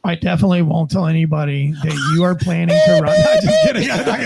I definitely won't tell anybody that you are planning to run. No, just kidding. I'm not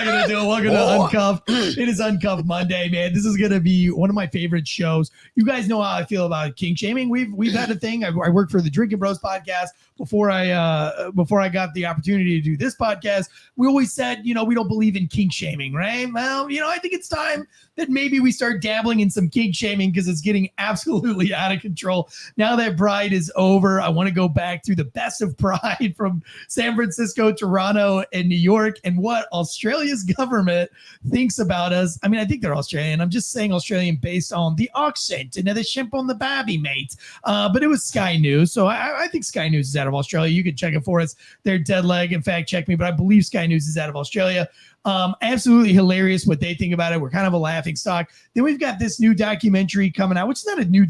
gonna do it. Welcome to Uncuffed. It is Uncuffed Monday, man. This is gonna be one of my favorite shows. You guys know how I feel about kink shaming. We've had a thing. I worked for the Drinking Bros podcast before I got the opportunity to do this podcast. We always said, we don't believe in kink shaming, right? Well, I think it's time that maybe we start dabbling in some kink shaming because it's getting absolutely out of control. Now that Pride is over, I want to go back through the best of Pride from San Francisco, Toronto, and New York, and what Australia's government thinks about us. I mean, I think they're Australian. I'm just saying Australian based on the accent and the shimp on the babby, mate. But it was Sky News, so I think Sky News is out of Australia. You can check it for us. They're dead leg. In fact, check me, but I believe Sky News is out of Australia. Absolutely hilarious what they think about it. We're kind of a laughing stock. Then we've got this new documentary coming out, which is not a new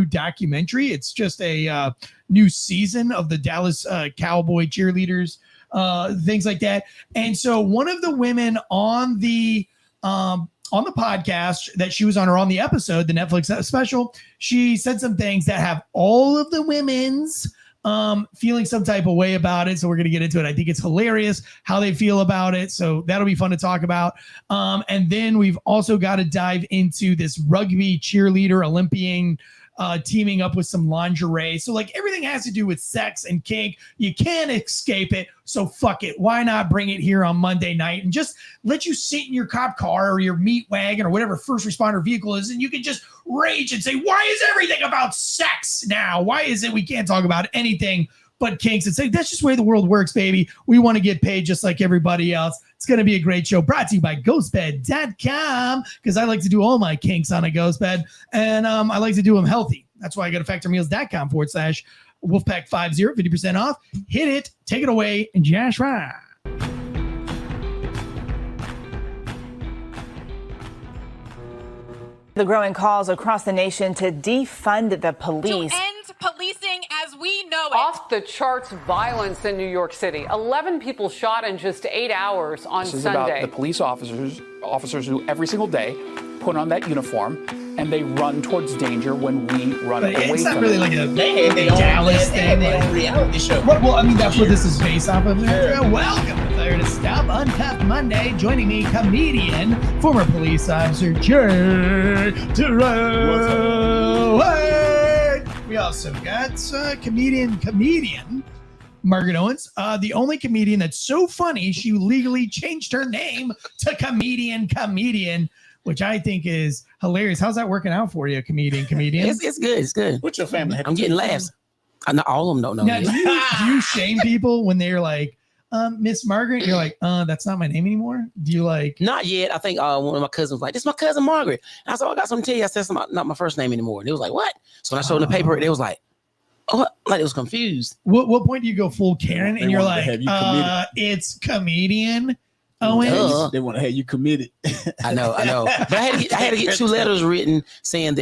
documentary. It's just a new season of the Dallas Cowboy Cheerleaders, things like that. And so one of the women on the podcast that she was on, or on the episode, the Netflix special, she said some things that have all of the women's feeling some type of way about it. So we're going to get into it. I think it's hilarious how they feel about it. So that'll be fun to talk about. And then we've also got to dive into this rugby cheerleader Olympian teaming up with some lingerie. So like everything has to do with sex and kink. You can't escape it. So fuck it. Why not bring it here on Monday night and just let you sit in your cop car or your meat wagon or whatever first responder vehicle is, and you can just rage and say, why is everything about sex now? Why is it we can't talk about anything but kinks? And say, that's just the way the world works, baby. We want to get paid just like everybody else. It's going to be a great show, brought to you by ghostbed.com, because I like to do all my kinks on a ghost bed, and I like to do them healthy. That's why I go to factormeals.com/Wolfpack50, 50% off. Hit it, take it away, and Josh Ryan. The growing calls across the nation to defund the police. To end policing as we know it. Off the charts violence in New York City. 11 people shot in just 8 hours on Sunday. This is about the police officers who every single day put on that uniform and they run towards danger when we run away from it. It's not really like a Dallas thing. They own reality show. Well, I mean, that's what this is based off of. Welcome to Fire to Stop Uncuffed Monday. Joining me, comedian, former police officer, Jay Terrell. We also got comedian Margaret Owens, the only comedian that's so funny she legally changed her name to comedian, which I think is hilarious. How's that working out for you, comedian? It's good. It's good. What's your family? I'm getting laughs. Not all of them don't know. Now, do you shame people when they're like, Miss Margaret? You're like, that's not my name anymore. Do you like? Not yet. I think one of my cousins was like, this is my cousin Margaret. And I said, I got something to tell you. I said, it's not my first name anymore. And they was like, what? So when I showed them the paper, they was like, oh, like it was confused. What point do you go full Karen and you're like, it's comedian Owens? They want to have you committed. I know. But I had to get 2 letters written saying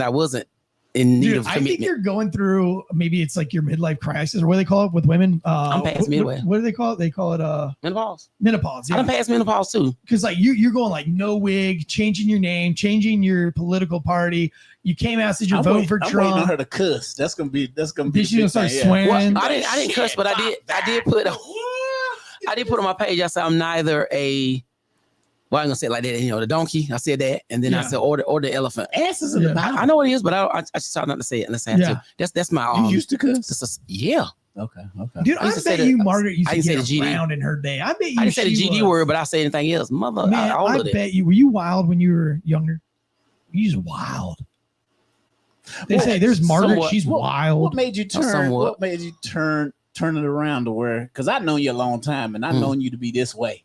I wasn't in need of commitment. I think you're going through, maybe it's like your midlife crisis, or what do they call it with women? I'm past midway. What do they call it? They call it menopause. Menopause. Yeah. I'm past menopause too. Because like you're going like no wig, changing your name, changing your political party. You came out, said you're voting for Trump. I'm waiting on her to cuss. That's gonna be. Did she gonna start swearing? Well, I didn't cuss, but I did put on my page. I said I'm neither a. Well, I'm gonna say it like that. The donkey. I said that, and then I said or the elephant. Asses in the Bible. I know what it is, but I just try not to say it unless I have to. That's my. You used to cuss? Yeah. Okay. Dude, I bet you Margaret used to get around in her day. I bet you. I didn't say the GD word, but I say anything else. Mother, man, I bet you. Were you wild when you were younger? You just wild. They say there's Margaret. Somewhat. She's wild. What made you turn? What made you turn it around to where? Because I've known you a long time, and I've known you to be this way.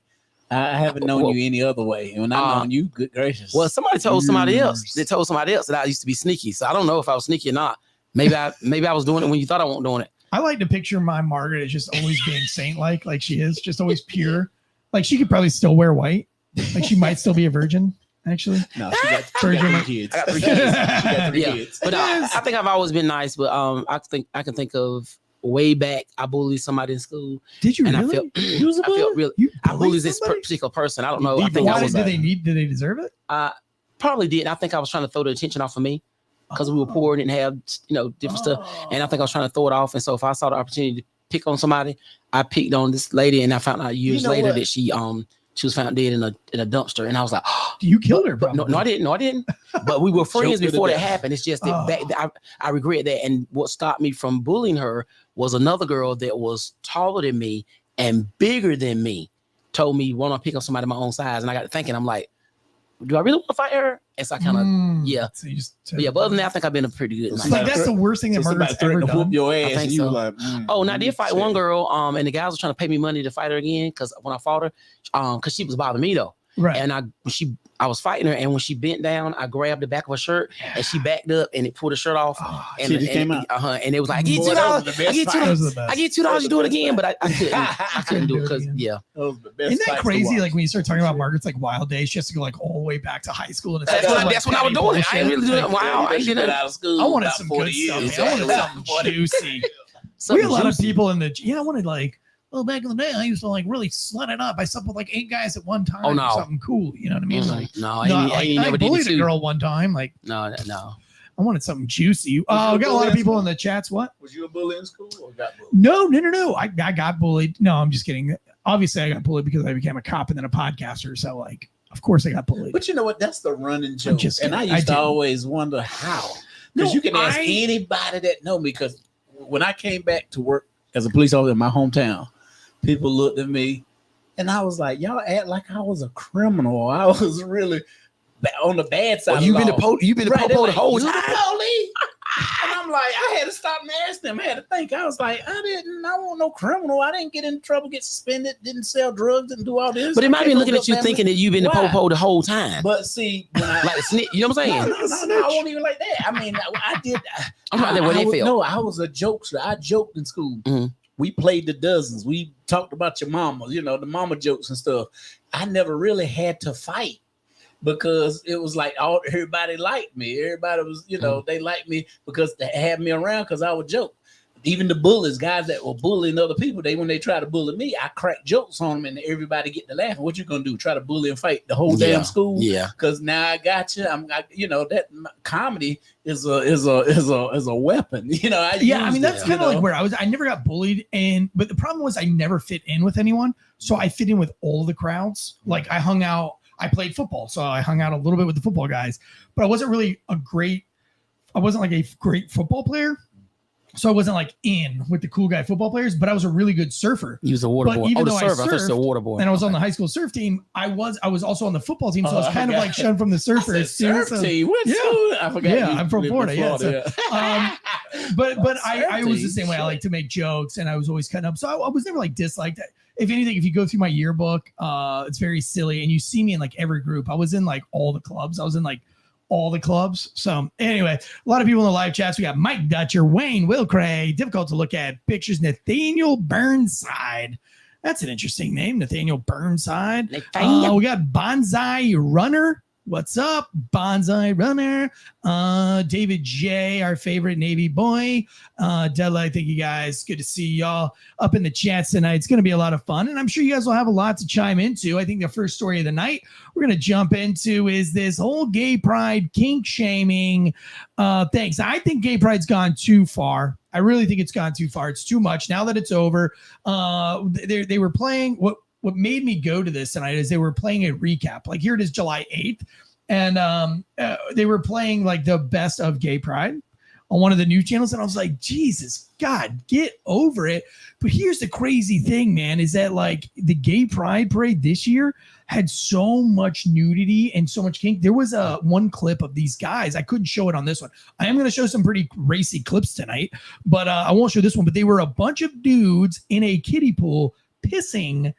I haven't known you any other way. And when I've known you, good gracious. Well, somebody told somebody else. They told somebody else that I used to be sneaky. So I don't know if I was sneaky or not. Maybe I was doing it when you thought I wasn't doing it. I like to picture my Margaret as just always being saint-like she is, just always pure. Like she could probably still wear white. Like she might still be a virgin. Actually, no, she got 3 kids. I got 3 kids. She got 3 kids. But I think I've always been nice. But I can think of way back, I bullied somebody in school. Did you and really? I felt really. I bullied this particular person. I don't know. I think did they deserve it? Probably did. I think I was trying to throw the attention off of me. because we were poor and didn't have, different stuff. And I think I was trying to throw it off. And so if I saw the opportunity to pick on somebody, I picked on this lady, and I found out years later that she was found dead in a dumpster. And I was like, oh, you killed her, bro. No, I didn't. But we were friends before that happened. It's just that I regret that. And what stopped me from bullying her was another girl that was taller than me and bigger than me told me, why don't I pick up somebody my own size? And I got to thinking, I'm like, do I really want to fight her? And so I kind of, So but other than that, I think I've been a pretty good night. Like, that's the worst thing that Margaret's ever done. Whoop your ass. I think so. Like, and I did fight one girl, and the guys were trying to pay me money to fight her again, because when I fought her, because she was bothering me though. Right. And I was fighting her, and when she bent down, I grabbed the back of her shirt, and she backed up, and it pulled her shirt off. And it came out. And it was like, I get $2. I get $2. You do it again, but I couldn't do it because Isn't that crazy? Like when you start talking about Margaret's like wild days, she has to go like all the way back to high school, and that's when I was doing it. I ain't really doing it. Wow, I did it out of school. I wanted some good stuff. I wanted something juicy. We had a lot of people in the. I wanted like. Well, back in the day, I used to like really slut it up. I slept with like 8 guys at one time. Or something cool. You know what I mean? Like, I bullied a girl one time. Like, no. I wanted something juicy. Oh, got a lot of people in the chats. What? Was you a bully in school or got bullied? No. I got bullied. No, I'm just kidding. Obviously, I got bullied because I became a cop and then a podcaster. So, like, of course, I got bullied. But you know what? That's the running joke. And I used to always wonder how. Because you can ask anybody that know me. Because when I came back to work as a police officer in my hometown, people looked at me, and I was like, "Y'all act like I was a criminal. I was really on the bad side." You've been the popo the whole time. And I'm like, I had to stop and ask them. I had to think. I was like, I wasn't no criminal. I didn't get in trouble, get suspended, didn't sell drugs, didn't do all this. But it might be looking at you thinking that you've been the popo the whole time. But see, when I like snitch, you know what I'm saying? No, I won't even like that. I mean, I did. I'm trying to think what they feel. No, I was a jokester. I joked in school. Mm-hmm. We played the dozens. We talked about your mama, the mama jokes and stuff. I never really had to fight because it was like everybody liked me. Everybody was, they liked me because they had me around because I would joke. Even the bullies, guys that were bullying other people, when they try to bully me, I crack jokes on them and everybody get to laughing. What you gonna do? Try to bully and fight the whole damn school? Yeah. Because now I got you. That comedy is a weapon. I mean that's kind of like where I was. I never got bullied, but the problem was I never fit in with anyone. So I fit in with all the crowds. Like I hung out. I played football, so I hung out a little bit with the football guys, but I wasn't like a great football player. So I wasn't like in with the cool guy football players, but I was a really good surfer. He was a water boy. Even though I surfed, a water boy. And I was on the high school surf team. I was also on the football team, so I was kind of like shunned from the surfers. Surf team. What school? I forgot. Yeah, I'm from Florida. But I was the same way. I like to make jokes, and I was always cutting up. So I was never like disliked. If anything, if you go through my yearbook, it's very silly, and you see me in like every group. I was in like all the clubs. I was in like all the clubs. So anyway, a lot of people in the live chats. We got Mike Dutcher, Wayne Wilcray, difficult to look at pictures, Nathaniel Burnside. That's an interesting name, Nathaniel Burnside. We got Bonsai Runner. What's up, Bonsai Runner? David J, our favorite Navy boy. Della, thank you guys. Good to see y'all up in the chats tonight. It's going to be a lot of fun, and I'm sure you guys will have a lot to chime into. I think the first story of the night we're going to jump into is this whole gay pride kink shaming. Thanks. I think gay pride's gone too far. I really think it's gone too far. It's too much. Now that it's over, they were playing what made me go to this tonight is they were playing a recap. Like here it is July 8th. And they were playing like the best of gay pride on one of the news channels. And I was like, Jesus, God, get over it. But here's the crazy thing, man, is that like the gay pride parade this year had so much nudity and so much kink. There was one clip of these guys. I couldn't show it on this one. I am going to show some pretty racy clips tonight, but I won't show this one. But they were a bunch of dudes in a kiddie pool pissing,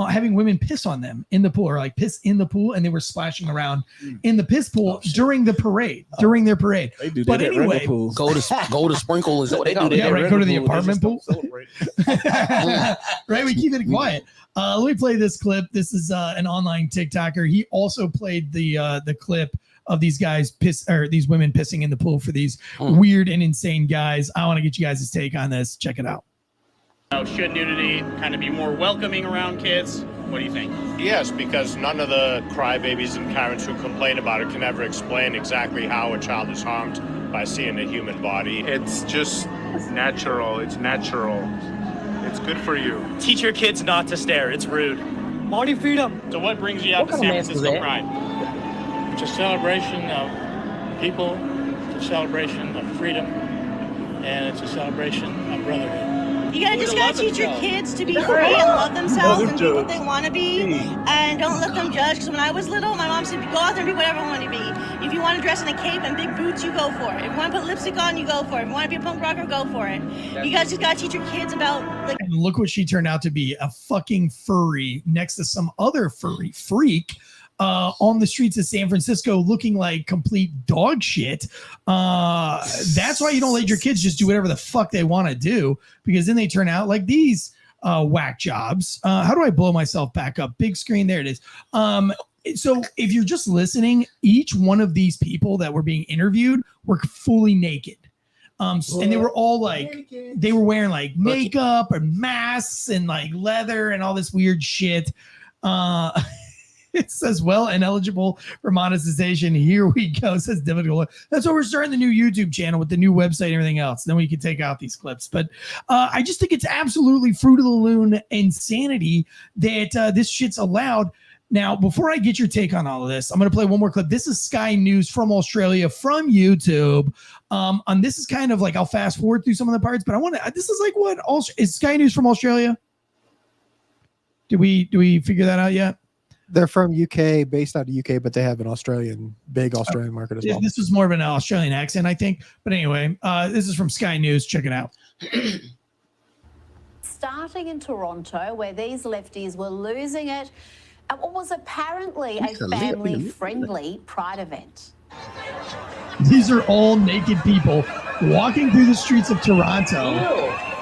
having women piss on them in the pool, or like piss in the pool, and they were splashing around in the piss pool during the parade, during their parade. They do but that anyway, go to sprinkle is what they do. Yeah, right. Go to the apartment pool. Right, we keep it quiet. Let me play this clip. This is an online TikToker. He also played the clip of these guys these women pissing in the pool for these weird and insane guys. I want to get you guys' take on this. Check it out. Should nudity kind of be more welcoming around kids? What do you think? Yes, because none of the crybabies and parents who complain about it can ever explain exactly how a child is harmed by seeing the human body. It's just natural. It's natural. It's good for you. Teach your kids not to stare. It's rude. Body freedom. So what brings you out to San Francisco Pride? It's a celebration of people. It's a celebration of freedom. And it's a celebration of brotherhood. You just gotta teach your kids to be free and love themselves and be what they want to be, and don't let them judge. Because when I was little, my mom said, "Go out there and be whatever you want to be. If you want to dress in a cape and big boots, you go for it. If you want to put lipstick on, you go for it. If you want to be a punk rocker, go for it." You guys just gotta teach your kids about like. And look what she turned out to be, a fucking furry next to some other furry freak. On the streets of San Francisco looking like complete dog shit. That's why you don't let your kids just do whatever the fuck they want to do, because then they turn out like these whack jobs. How do I blow myself back up? Big screen. There it is. So if you're just listening, each one of these people that were being interviewed were fully naked. And they were all like, they were wearing like makeup and masks and like leather and all this weird shit. It says, well, ineligible for monetization. Here we go. It says difficult. That's why we're starting the new YouTube channel with the new website and everything else. Then we can take out these clips. But I just think it's absolutely fruit of the loom insanity that this shit's allowed. Now, before I get your take on all of this, I'm going to play one more clip. This is Sky News from Australia from YouTube. And this is kind of like, I'll fast forward through some of the parts, but I want to, this is like what is Sky News from Australia? Do we figure that out yet? They're from UK, based out of UK, but they have an big Australian market as well. This was more of an Australian accent, I think. But anyway, this is from Sky News. Check it out. Starting in Toronto, where these lefties were losing it at what was apparently a family-friendly Pride event. These are all naked people walking through the streets of Toronto,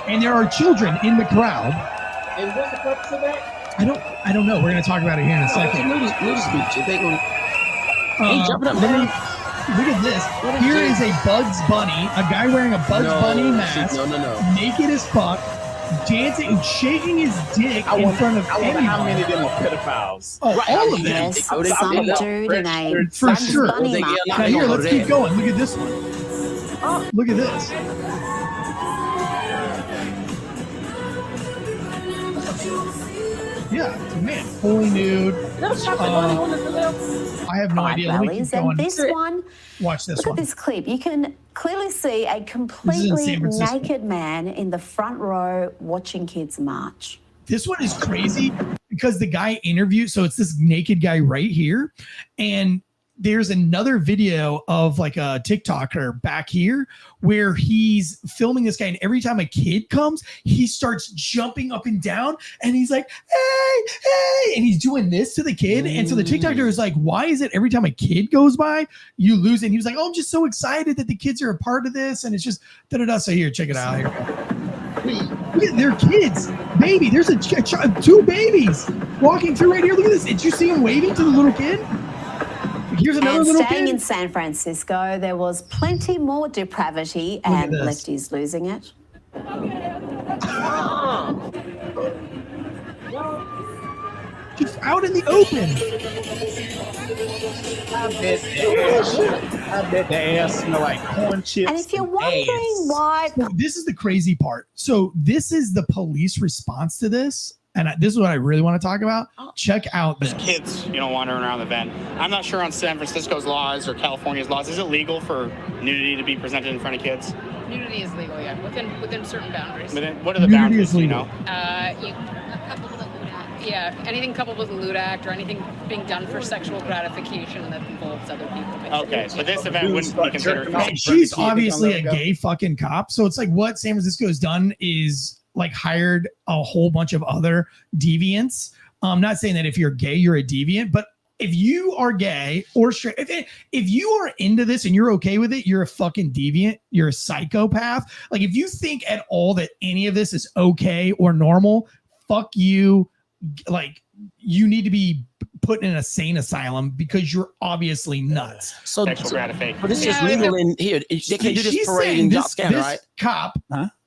and there are children in the crowd. And what's the purpose of that? I don't know. We're going to talk about it here in a second. Look at this. Here is a Bugs Bunny, a guy wearing a Bugs Bunny mask, naked as fuck, dancing and shaking his dick in front of everyone. How many of them are pedophiles? Oh, all of them. Yes, some dude in a For sure. Bunny Now mask. here, let's keep going. Look at this one. Look at this. Yeah, man, fully nude. I have no idea. Let me keep going. This one, watch this look one. at this clip. You can clearly see a completely naked man in the front row watching kids march. This one is crazy because the guy interviewed, so it's this naked guy right here, and there's another video of like a TikToker back here where he's filming this guy, and every time a kid comes, he starts jumping up and down, and he's like, hey, and he's doing this to the kid. And so the TikToker is like, why is it every time a kid goes by, you lose it? And he was like, oh, I'm just so excited that the kids are a part of this, and it's just da-da-da. So here, check it out. Here. Look at their kids, baby. There's two babies walking through right here. Look at this. Did you see him waving to the little kid? Here's another and little staying kid. in San Francisco, there was plenty more depravity and lefties losing it. Just out in the open. I bet the ass smell like corn chips. And if you're wondering why... So this is the crazy part. So this is the police response to this. And this is what I really want to talk about. Check out this. Kids, wandering around the event. I'm not sure on San Francisco's laws or California's laws. Is it legal for nudity to be presented in front of kids? Nudity is legal, yeah, within certain boundaries. But what are the boundaries? Is legal. Anything coupled with a lewd act or anything being done for sexual gratification that involves other people. Basically. Okay, but this event wouldn't be considered. She's obviously a gay fucking cop. So it's like what San Francisco has done is like hired a whole bunch of other deviants. I'm not saying that if you're gay, you're a deviant, but if you are gay or straight, if you are into this and you're okay with it, you're a fucking deviant. You're a psychopath. Like if you think at all that any of this is okay or normal, fuck you. Like you need to be put in an insane asylum because you're obviously nuts. So this is legal in here. They can do this parade in Johnson County, right? Cop.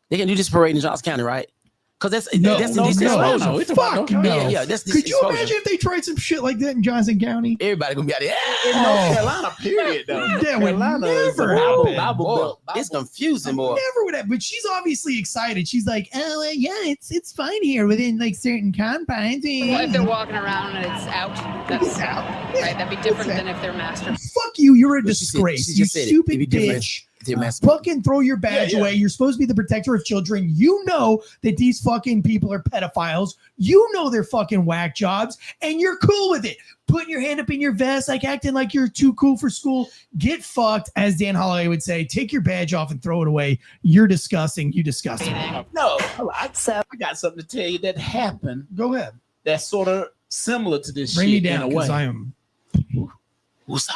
They can do this parade in Johnson County, right? Because that's No, that's no, exposure. no. Fuck no. Yeah, that's Could you exposure. imagine if they tried some shit like that in Johnson County? Everybody gonna be out there. In North Carolina, period, though. That would Carolina is a never Bible happen. belt. It's confusing, boy. Never would have, but she's obviously excited. She's like, "Oh, yeah, it's fine here within like certain confines." Well, if they're walking around and it's out, that's out. right. That'd be different than if they're master. Fuck you! You're a But she said- disgrace. she You just said it. stupid It'd be different bitch. if they're master. Fucking throw your badge Yeah, yeah. away. You're supposed to be the protector of children. You know that these fucking people are pedophiles. You know they're fucking whack jobs, and you're cool with it. Putting your hand up in your vest, like acting like you're too cool for school. Get fucked, as Dan Holloway would say. Take your badge off and throw it away. You're disgusting. You disgusting. No, I got something to tell you that happened. Go ahead. That's sort of similar to this Bring me shit down in a way. because I am.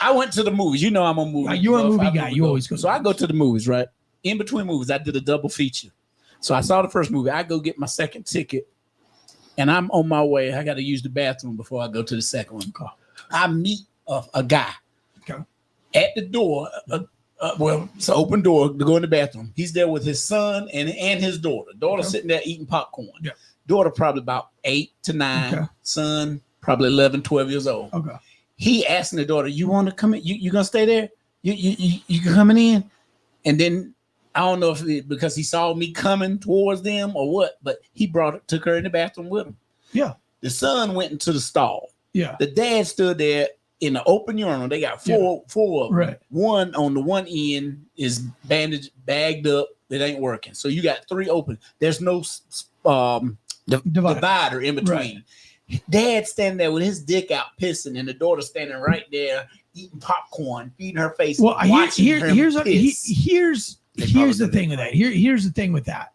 I went to the movies. You know I'm a movie. You're a buff. movie I'm guy. You always go to So I go to the movies, right? In between movies, I did a double feature. So I saw the first movie. I go get my second ticket, and I'm on my way. I got to use the bathroom before I go to the second one. I meet a guy at the door. Well, it's an open door to go in the bathroom. He's there with his son and his daughter. Daughter sitting there eating popcorn. Yeah. Daughter probably about 8 to 9. Okay. Son probably 11, 12 years old. Okay. He asking the daughter, "You want to come in? You gonna stay there? You coming in?" And then I don't know if because he saw me coming towards them or what, but he took her in the bathroom with him. Yeah. The son went into the stall. Yeah. The dad stood there in the open urinal. They got four of them. Right. One on the one end is bandaged, bagged up. It ain't working. So you got 3 open. There's no divider in between. Right. Dad standing there with his dick out pissing, and the daughter standing right there eating popcorn, feeding her face. Well, watching him here's piss. the thing with that. Here's the thing with that.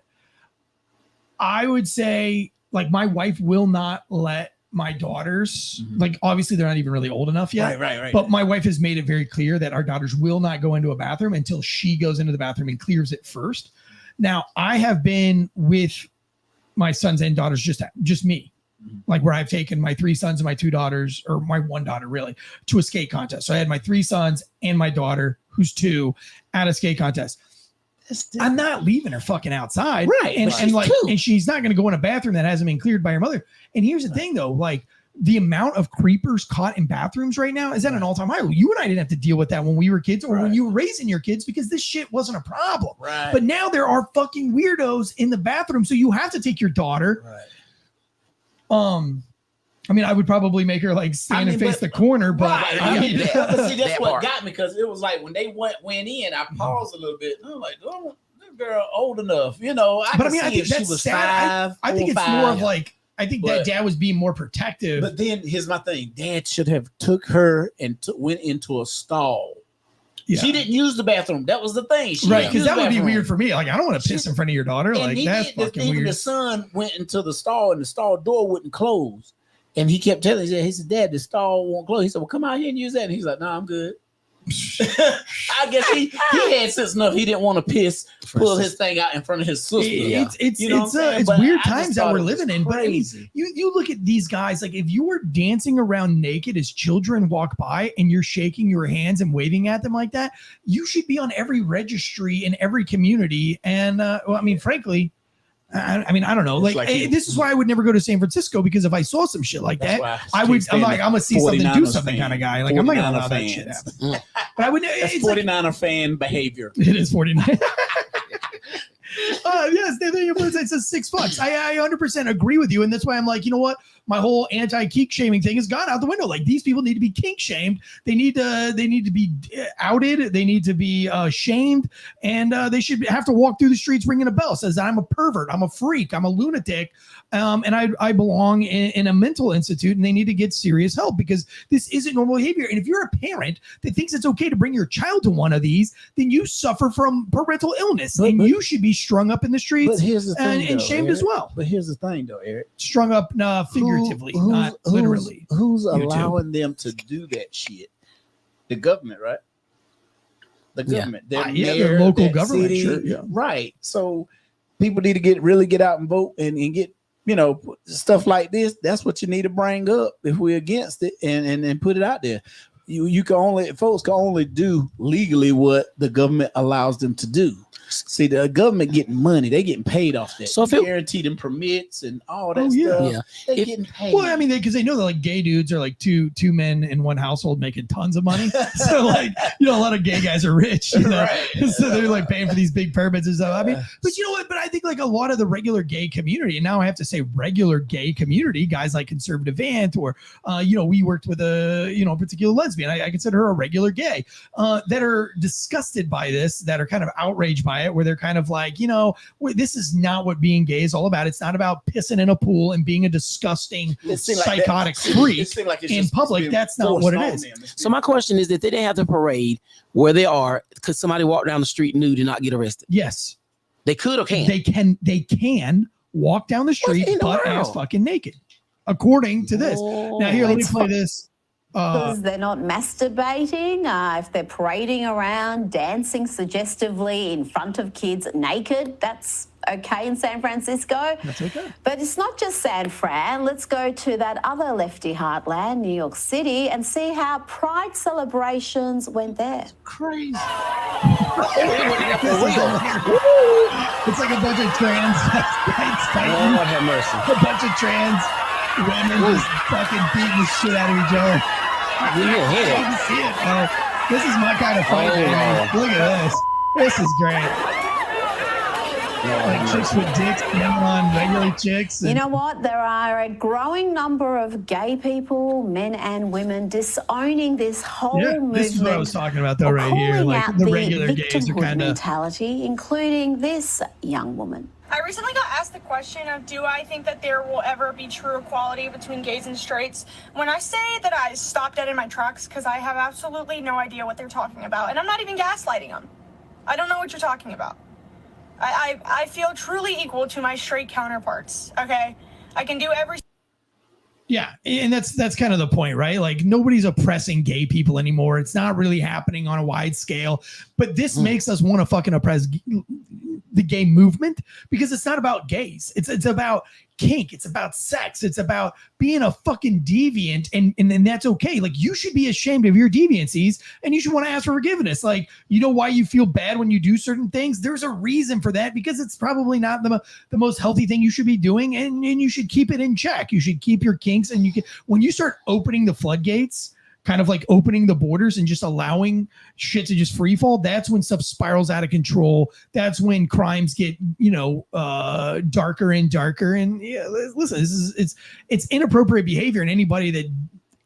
I would say, like, my wife will not let my daughters, like, obviously they're not even really old enough yet. Right. But my wife has made it very clear that our daughters will not go into a bathroom until she goes into the bathroom and clears it first. Now, I have been with my sons and daughters, just me. Like, where I've taken my 3 sons and my 2 daughters, or my 1 daughter really, to a skate contest. So I had my 3 sons and my daughter, who's 2, at a skate contest. I'm not leaving her fucking outside. Right. And she's not going to go in a bathroom that hasn't been cleared by her mother. And here's the thing though, like, the amount of creepers caught in bathrooms right now is at an all-time high. You and I didn't have to deal with that when we were kids or when you were raising your kids, because this shit wasn't a problem. Right. But now there are fucking weirdos in the bathroom. So you have to take your daughter. Right. I mean, I would probably make her like stand and face the corner, but But see, that's that what part. got me, because it was like when they went in, I paused a little bit. I'm like, oh, this girl old enough, I but I mean, see I think if she that's was sad. 5. I think it's 5. more of like, I think that dad was being more protective. But then here's my thing: Dad should have took her and went into a stall. Yeah. She didn't use the bathroom. That was the thing. She Right, didn't because use that the would be bathroom. weird for me. Like, I don't want to piss in front of your daughter. And Like, that's fucking even weird. the son went into the stall, and the stall door wouldn't close. And he kept telling he said, "Dad, the stall won't close." He said, "Well, come out here and use that." And he's like, "No, I'm good." I guess he had sense enough. He didn't want to pull his thing out in front of his sister. It's You know what I'm saying? it's But weird I just times that thought we're it was living in. But I mean, crazy. you look at these guys, like, if you were dancing around naked as children walk by and you're shaking your hands and waving at them like that, you should be on every registry in every community. And well, I mean, frankly, I mean, I don't know. Like, this is why I would never go to San Francisco, because if I saw some shit like That's that, why I would. I'm like, I'm gonna see something, do 49ers something fan. kind of guy. Like, I'm not gonna 49er allow that fans. shit happen. But I would. That's It's like, 49er fan behavior. it is 49. Yes, it says $6. I 100% agree with you, and that's why I'm like, you know what? My whole anti-kink shaming thing has gone out the window. Like, these people need to be kink shamed. They need to be outed. They need to be shamed, and they should have to walk through the streets ringing a bell. Says I'm a pervert. I'm a freak. I'm a lunatic, and I belong in a mental institute, and they need to get serious help, because this isn't normal behavior. And if you're a parent that thinks it's okay to bring your child to one of these, then you suffer from parental illness, and you should be strung up in the streets But here's the thing, and though, shamed Eric. as well. But here's the thing, though, Eric. Strung up figuratively, not literally. Who's YouTube. allowing them to do that shit? The government, right? The government. Their Yeah, mayor, their local that government, city, sure, yeah. right? So people need to really get out and vote and get, stuff like this. That's what you need to bring up if we're against it, and put it out there. folks can only do legally what the government allows them to do. See, the government getting money, they getting paid off that. So if it guaranteed them permits and all that stuff, they getting paid. Well, I mean, because they know that like gay dudes are like two men in one household making tons of money. So like, you know, a lot of gay guys are rich, you know, so they're like paying for these big permits and stuff. I mean, but you know what? But I think like a lot of the regular gay community, and now I have to say regular gay community, guys like Conservative Ant, or you know, we worked with a particular lesbian. I consider her a regular gay, that are disgusted by this, that are kind of outraged by it, where they're kind of like, you know, this is not what being gay is all about. It's not about pissing in a pool and being a disgusting psychotic freak in public. That's not what it is. So my question is that they didn't have the parade where they are. Could somebody walk down the street nude and not get arrested? Yes, they could or can. They can walk down the street butt ass fucking naked, according to this. Now here, let me play this. Because they're not masturbating, if they're parading around, dancing suggestively in front of kids naked, that's okay in San Francisco. That's okay. But it's not just San Fran. Let's go to that other lefty heartland, New York City, and see how Pride celebrations went there. Crazy. It's like a bunch of trans fighting. Lord have mercy. A bunch of trans women just fucking beating the shit out of each other. You can hear it. I can see it. Oh, this is my kind of fight, man. Look at this. This is great. Like chicks with dicks on regular chicks. You know what? There are a growing number of gay people, men and women, disowning this whole movement. This is what I was talking about, though, right here. Like the regular gays are kind of mentality, including this young woman. I recently got asked the question of, do I think that there will ever be true equality between gays and straights? When I say that, I stopped dead in my tracks because I have absolutely no idea what they're talking about. And I'm not even gaslighting them. I don't know what you're talking about. I feel truly equal to my straight counterparts, okay? I can do every... Yeah, and that's kind of the point, right? Like nobody's oppressing gay people anymore. It's not really happening on a wide scale, but this makes us want to fucking oppress the gay movement because it's not about gays. It's about kink. It's about sex. It's about being a fucking deviant, and that's okay. Like you should be ashamed of your deviancies, and you should want to ask for forgiveness. Like you know why you feel bad when you do certain things? There's a reason for that because it's probably not the most healthy thing you should be doing, and you should keep it in check. You should keep your kinks, and when you start opening the floodgates, kind of like opening the borders and just allowing shit to just free fall, that's when stuff spirals out of control. That's when crimes get, darker and darker. And yeah, listen, it's inappropriate behavior, and anybody that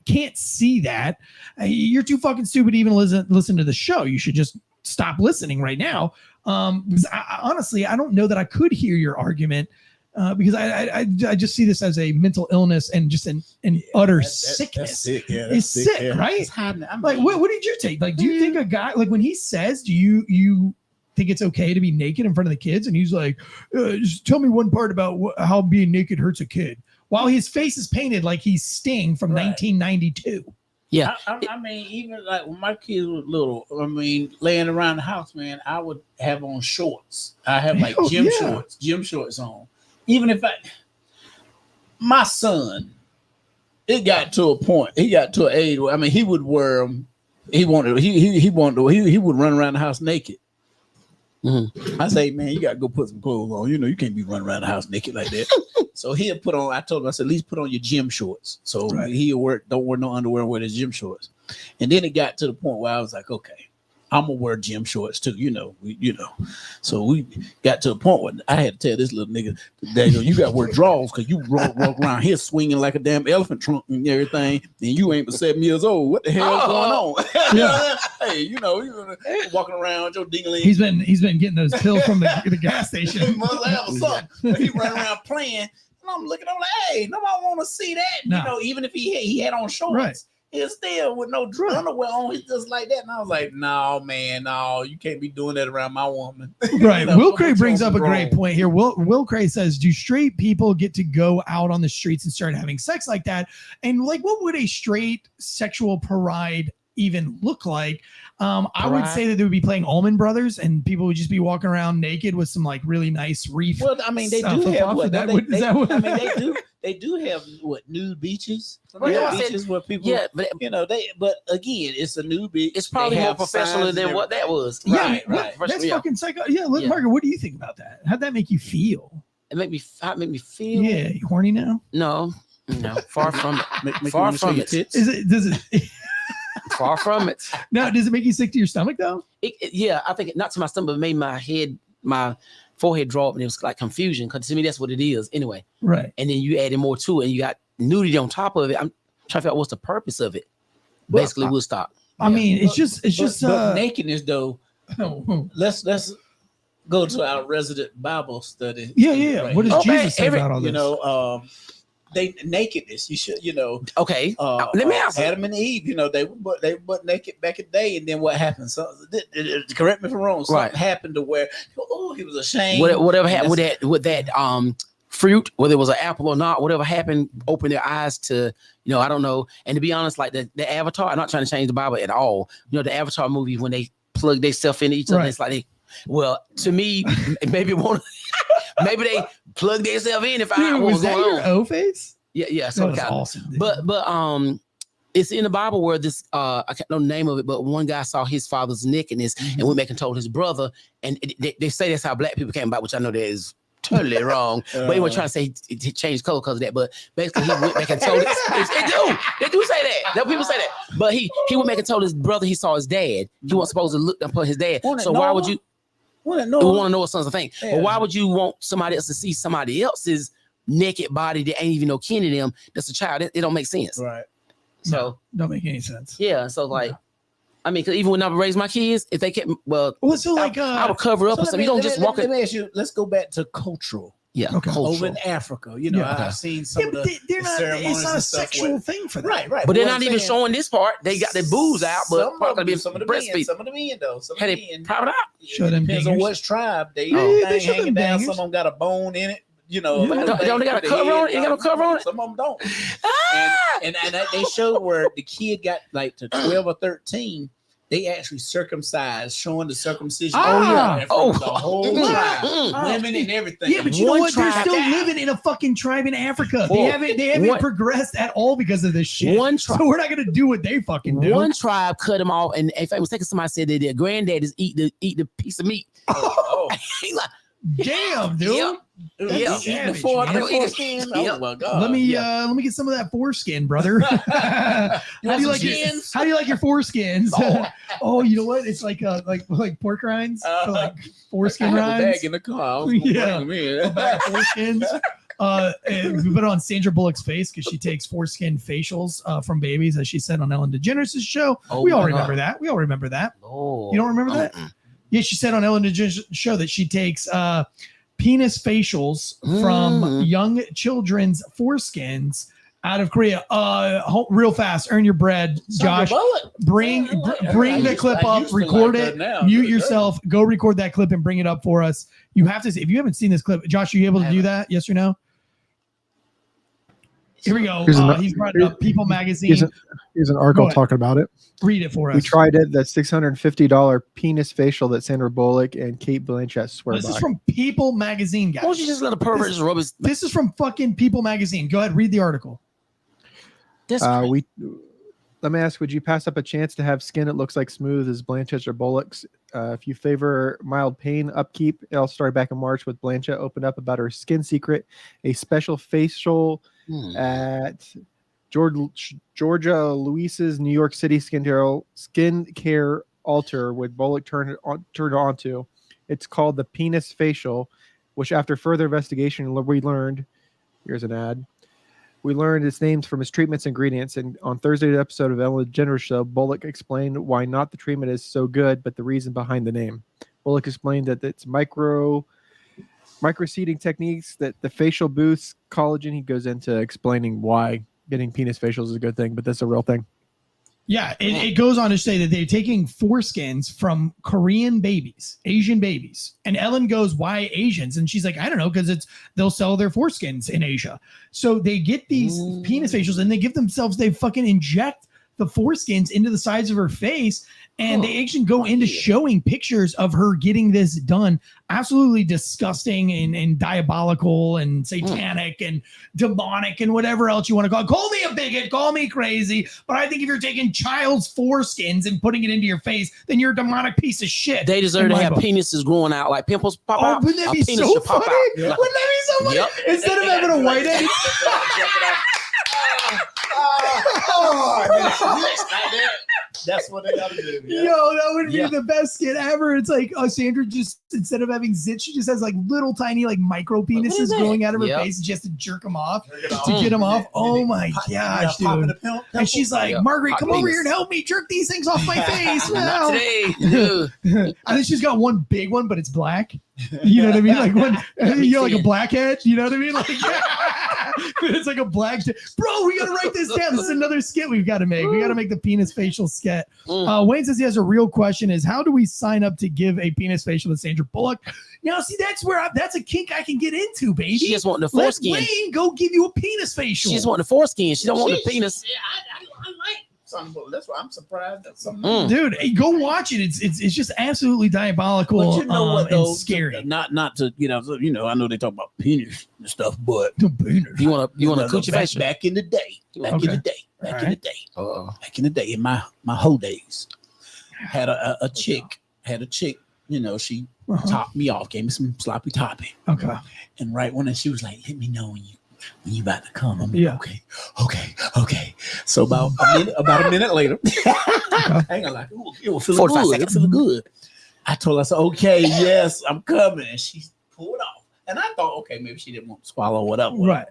can't see that, you're too fucking stupid to even listen to the show. You should just stop listening right now. Because honestly, I don't know that I could hear your argument. Because I just see this as a mental illness and just an utter sickness. That's sick. Yeah, it's sick, yeah. right? It's like, what did you take? Like, do you think a guy, like when he says, do you think it's okay to be naked in front of the kids? And he's like, just tell me one part about how being naked hurts a kid. While his face is painted like he's Sting from 1992. Yeah. I mean, even like when my kids were little, I mean, laying around the house, man, I would have on shorts. I have like gym shorts on. Even if my son, it got to a point, he got to an age where, I mean, he would wear them. He would run around the house naked. Mm-hmm. I say, man, you got to go put some clothes on. You can't be running around the house naked like that. So he'll put on, I told him, I said, at least put on your gym shorts. So he'll don't wear no underwear, wear his gym shorts. And then it got to the point where I was like, okay, I'm gonna wear gym shorts too, So we got to a point where I had to tell this little nigga, Daniel, you got to wear drawers because you walk around here swinging like a damn elephant trunk and everything, and you ain't but 7 years old. What the hell is going on? Yeah. Hey, you're walking around with your dingling. He's been getting those pills from the gas station. He must have something. He running around playing, and I'm looking. I'm like, hey, nobody want to see that. No. Even if he had on shorts. Right. He's still with no underwear on. He's just like that. And I was like, no, man, no, you can't be doing that around my woman. Right. Will Cray brings up a great point here. Will Cray says, do straight people get to go out on the streets and start having sex like that? And like, what would a straight sexual parade even look like. I would say that they would be playing Allman Brothers, and people would just be walking around naked with some like really nice reef. Well, I mean, they do have what? They do have what, nude beaches? Beaches where people, but again, it's a nude beach. It's probably more professional than what that was. Yeah, right. That's fucking psycho. Yeah, Margaret, what do you think about that? How'd that make you feel? It make me feel. Yeah, you horny now? No, far from it. Far from it. Does it? Far from it. No, does it make you sick to your stomach though? Yeah, I think not to my stomach, but made my forehead drop, and it was like confusion, because to me that's what it is anyway. Right. And then you added more to it, and you got nudity on top of it. I'm trying to figure out what's the purpose of it. Basically, we'll stop. I mean, it's just but nakedness though. Let's go to our resident Bible study. Yeah. Right. What does Jesus say about all this? You know, they nakedness. You should, Okay. Let me ask. Adam and Eve. They were naked back in the day, and then what happened? So, correct me if I'm wrong. Something happened to where he was ashamed. Whatever happened with that fruit, whether it was an apple or not, whatever happened, opened their eyes to, I don't know. And to be honest, like the Avatar, I'm not trying to change the Bible at all. The Avatar movie, when they plug themselves into each other, it's like to me, maybe they plug themselves in. If I was that your O face? Yeah. So that's awesome. Dude. But it's in the Bible where this I can't know the name of it, but one guy saw his father's nakedness and went back and told his brother, and they say that's how black people came about, which I know that is totally wrong. But he was trying to say he changed color because of that. But basically, he went back and told they do say that. People say that. But he went back and told his brother he saw his dad. He wasn't supposed to look up at his dad. So why would you? We want to know what sons of things. Yeah. But why would you want somebody else to see somebody else's naked body that ain't even no kin to them? That's a child. It don't make sense. Right. So don't make any sense. Yeah. So like, I mean, because even when I raised my kids, if they kept I would cover up or something. You don't just walk. Let me ask you. Let's go back to cultural. Yeah. Okay. Over in Africa, I've seen some of the ceremonies. It's not a sexual thing for them. Right. But they're not even showing this part. They got their boobs out, but probably some of the men though. Some of the men. Private out. Show them depends on what tribe they hanging down. Some of them got a bone in it. Don't they got a cover on it? Ain't got no cover on it. Some of them don't. And they showed where the kid got like to 12 or 13. They actually circumcised, showing the circumcision. The whole tribe, women and everything. Yeah, but you know what? They're still living in a fucking tribe in Africa. They haven't progressed at all because of this shit. So we're not gonna do what they fucking do. One tribe cut them off, and if I was thinking, somebody said that their granddaddies eat the piece of meat. He's like, damn, dude. Yeah. Foreskin. Oh my god. Let me get some of that foreskin, brother. How do you like your foreskins? You know what? It's like pork rinds, like foreskin rinds. Bag in the car. A bag of foreskins. And we put it on Sandra Bullock's face because she takes foreskin facials from babies, as she said on Ellen DeGeneres' show. We all remember that. Oh, you don't remember that? Yeah, she said on Ellen DeGeneres' show that she takes penis facials from young children's foreskins out of Korea. Real fast, earn your bread, Josh. Bring the clip up, record it, mute yourself, go record that clip and bring it up for us. You have to see, if you haven't seen this clip, Josh, are you able to do that? Yes or no? Here we go. He's brought it up. People Magazine. Here's an article talking about it. Read it for us. We tried it. That $650 penis facial that Sandra Bullock and Kate Blanchett swear by. This is from People Magazine, guys. Why don't you just let a pervert just rub his... This is from fucking People Magazine. Go ahead, read the article. Let me ask, would you pass up a chance to have skin that looks like smooth as Blanchett's or Bullock's? If you favor mild pain upkeep, it all started back in March with Blanchett opened up about her skin secret, a special facial at Georgia Louise's New York City skincare altar with Bullock turned onto. It's called the penis facial, which after further investigation we learned, here's an ad. We learned its names from his treatment's ingredients, and on Thursday's episode of Ellen DeGeneres Show, Bullock explained why not the treatment is so good, but the reason behind the name. Bullock explained that it's microseeding techniques, that the facial boosts collagen. He goes into explaining why getting penis facials is a good thing, but that's a real thing. Yeah, it goes on to say that they're taking foreskins from Korean babies, Asian babies. And Ellen goes, why Asians? And she's like, I don't know, because they'll sell their foreskins in Asia. So they get these penis facials and they fucking inject the foreskins into the sides of her face. And they actually go into showing pictures of her getting this done. Absolutely disgusting and diabolical and satanic and demonic and whatever else you want to call it. Call me a bigot, call me crazy. But I think if you're taking child's foreskins and putting it into your face, then you're a demonic piece of shit. They deserve to have penises growing out, like pimples pop out. Wouldn't that be so funny? Wouldn't that be so funny? Instead of having a white egg. That's what they gotta do. Yeah. Yo, that would be the best skit ever. It's like Sandra just, instead of having zits, she just has like little tiny like micro penises growing out of her face, and she has to jerk them off to get them off. Oh my gosh, dude! And she's like, Margaret, come over here and help me jerk these things off my face. Not today. I think she's got one big one, but it's black. You know what I mean? Like one, like a blackhead. You know what I mean? Like it's like a black. Bro, we gotta write this down. This is another skit we've got to make. We got to make the penis facial skit. Wayne says he has a real question: is how do we sign up to give a penis facial to Sandra Bullock? Now, see, that's where that's a kink I can get into, baby. She just want the foreskin. Let Wayne go give you a penis facial. She just want the foreskin. She don't want the penis. Yeah, I like something. That's why I'm surprised that something. Dude, hey, go watch it. It's just absolutely diabolical. But you know what, though, and scary. Not to I know they talk about penis and stuff, but You want a coochie facial? Back in the day, back in the day, in my whole days, had a chick, she topped me off, gave me some sloppy topping. Okay. And right when she was like, let me know when you about to come. I'm like, okay. So about a minute later, hang on, like, it was feeling good. It feeling good. I told her, I said, okay, yes, I'm coming. And she pulled off. And I thought, okay, maybe she didn't want to swallow whatever. Right.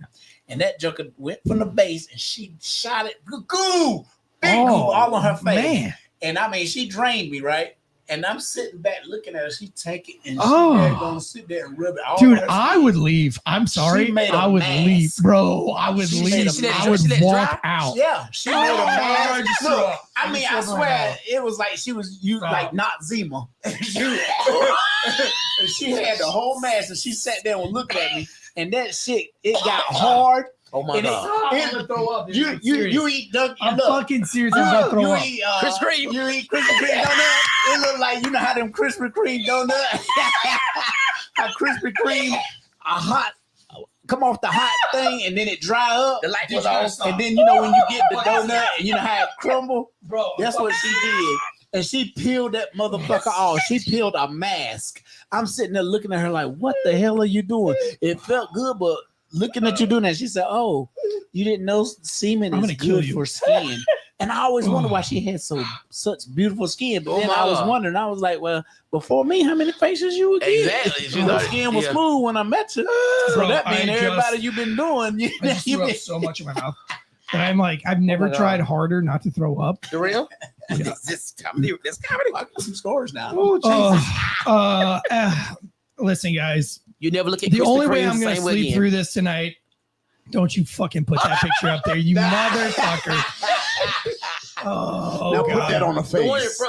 And that junker went from the base and she shot it. Big goo all on her face. Man. And I mean, she drained me, right? And I'm sitting back looking at her. She take it and she's gonna sit there and rub it. Dude, I would leave. I'm sorry. I would leave, bro. I would leave. I would walk out. Yeah, she made a mask. Look, I mean, I swear it was like she was like not Zima. She had the whole mask and she sat there and looked at me. And that shit, it got hard. Oh my God! I'm gonna throw up. You eat Dunkin'. I'm fucking serious. I'm gonna throw up. Krispy Kreme. You eat Krispy Kreme donut. It look like how them Krispy Kreme donut. How Krispy Kreme hot come off the hot thing and then it dry up. The light was off. And then when you get the donut, and how it crumble. Bro, that's what she did. And she peeled that motherfucker off. She peeled a mask. I'm sitting there looking at her like, what the hell are you doing? It felt good, but looking at you doing that, she said, "Oh, you didn't know semen is good for skin." And I always wondered why she had such beautiful skin. But then I was wondering, I was like, well, before me, how many faces you would get? Exactly. Her skin was smooth when I met you. So that means everybody you've been doing. I just threw up so much in my mouth. And I'm like, I've never tried harder not to throw up. The real? Yeah. This comedy. I got some scores now. Oh, listen, guys. You never look at the Krispy only way Kreme I'm going to sleep through this tonight. Don't you fucking put that picture up there, you motherfucker. Oh, now God. put that on the face.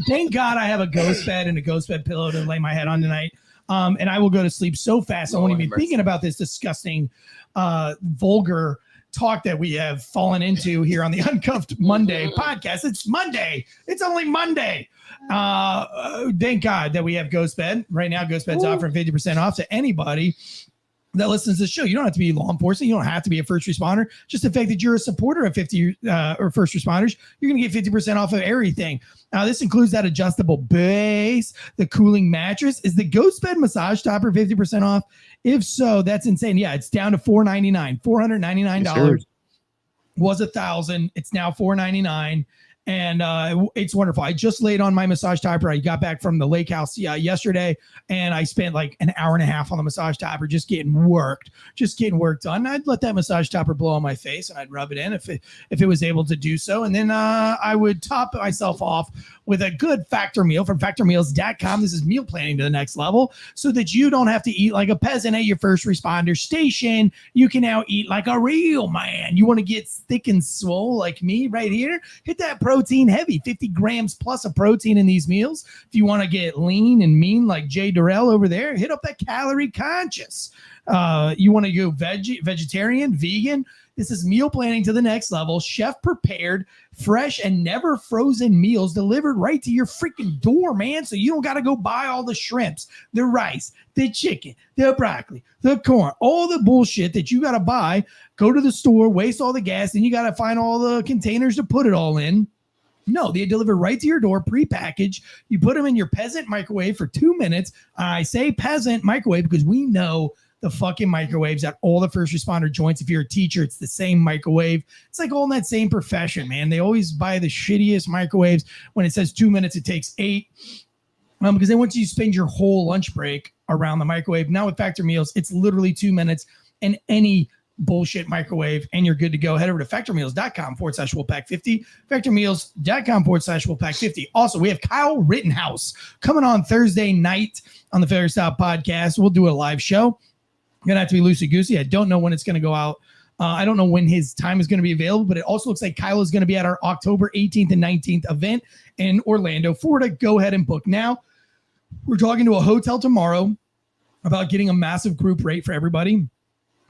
Thank God I have a ghost bed and a ghost bed pillow to lay my head on tonight. And I will go to sleep so fast. I won't even be thinking about this disgusting, vulgar talk that we have fallen into here on the Uncuffed Monday podcast. It's Monday. It's only Monday. Thank God that we have Ghost Bed. Right now, Ghost Bed's offering 50% off to anybody that listens to the show. You don't have to be law enforcement. You don't have to be a first responder. Just the fact that you're a supporter of 50 or first responders, you're going to get 50% off of everything. Now, this includes that adjustable base, the cooling mattress. Is the Ghost Bed massage topper 50% off? If so, that's insane. Yeah, it's down to $499. $499 was $1,000. It's now $499. And it's wonderful. I just laid on my massage topper. I got back from the lake house yesterday, and I spent like an hour and a half on the massage topper just getting work done. I'd let that massage topper blow on my face, and I'd rub it in if it was able to do so. And then I would top myself off with a good factor meal from factormeals.com. This is meal planning to the next level so that you don't have to eat like a peasant at your first responder station. You can now eat like a real man. You want to get thick and swole like me right here? Hit that protein heavy, 50 grams plus of protein in these meals. If you want to get lean and mean like Jay Durrell over there, hit up that calorie conscious. You want to go vegetarian, vegan, This is meal planning to the next level. Chef prepared, fresh and never frozen meals delivered right to your freaking door, man. So you don't got to go buy all the shrimps, the rice, the chicken, the broccoli, the corn, all the bullshit that you got to buy. Go to the store, waste all the gas, and you got to find all the containers to put it all in. No, they deliver right to your door, prepackaged. You put them in your peasant microwave for 2 minutes. I say peasant microwave because we know the fucking microwaves at all the first responder joints. If you're a teacher, it's the same microwave. It's like all in that same profession, man. They always buy the shittiest microwaves. When it says 2 minutes, it takes 8. Because they want you to spend your whole lunch break around the microwave. Now with Factor Meals, it's literally 2 minutes and any bullshit microwave, and you're good to go. Head over to factormeals.com/Wolfpack50, factormeals.com/Wolfpack50. Also, we have Kyle Rittenhouse coming on Thursday night on the Failure Stop podcast. We'll do a live show. Gonna have to be loosey-goosey. I don't know when it's gonna go out. I don't know when his time is going to be available, but it also looks like Kyle is going to be at our October 18th and 19th event in Orlando, Florida. Go ahead and book now. We're talking to a hotel tomorrow about getting a massive group rate for everybody.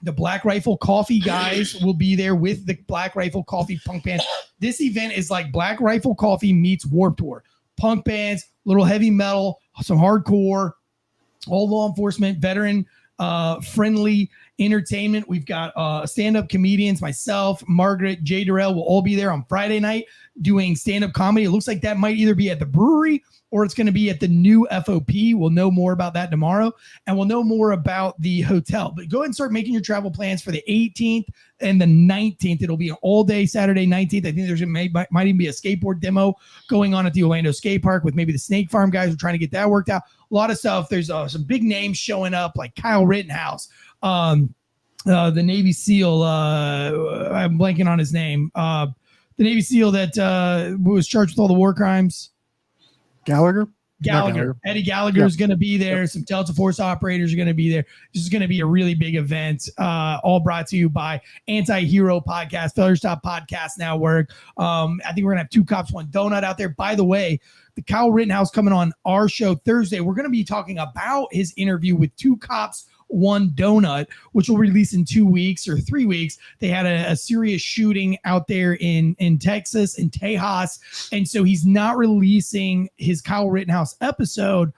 The Black Rifle Coffee guys will be there with the Black Rifle Coffee punk band. This event is like Black Rifle Coffee meets Warped Tour. Punk bands, little heavy metal, some hardcore, all law enforcement, veteran friendly entertainment. We've got stand-up comedians, myself, Margaret, Jay Durrell will all be there on Friday night doing stand-up comedy. It looks like that might either be at the brewery or it's going to be at the new FOP. We'll know more about that tomorrow, and we'll know more about the hotel. But go ahead and start making your travel plans for the 18th and the 19th. It'll be an all-day Saturday 19th. I think there's might even be a skateboard demo going on at the Orlando skate park with maybe the Snake Farm guys. We're trying to get that worked out. A lot of stuff. There's some big names showing up like Kyle Rittenhouse, the Navy SEAL. I'm blanking on his name. The Navy SEAL that was charged with all the war crimes. Gallagher. Eddie Gallagher is going to be there. Some Delta Force operators are going to be there. This is going to be a really big event, all brought to you by Anti-Hero Podcast, Failure Stop Podcast Network. I think we're going to have 2 Cops, 1 Donut out there. By the way, the Kyle Rittenhouse coming on our show Thursday. We're going to be talking about his interview with 2 Cops, 1 Donut, which will release in 2 weeks or 3 weeks. They had a serious shooting out there in Texas, in Tejas. And so he's not releasing his Kyle Rittenhouse episode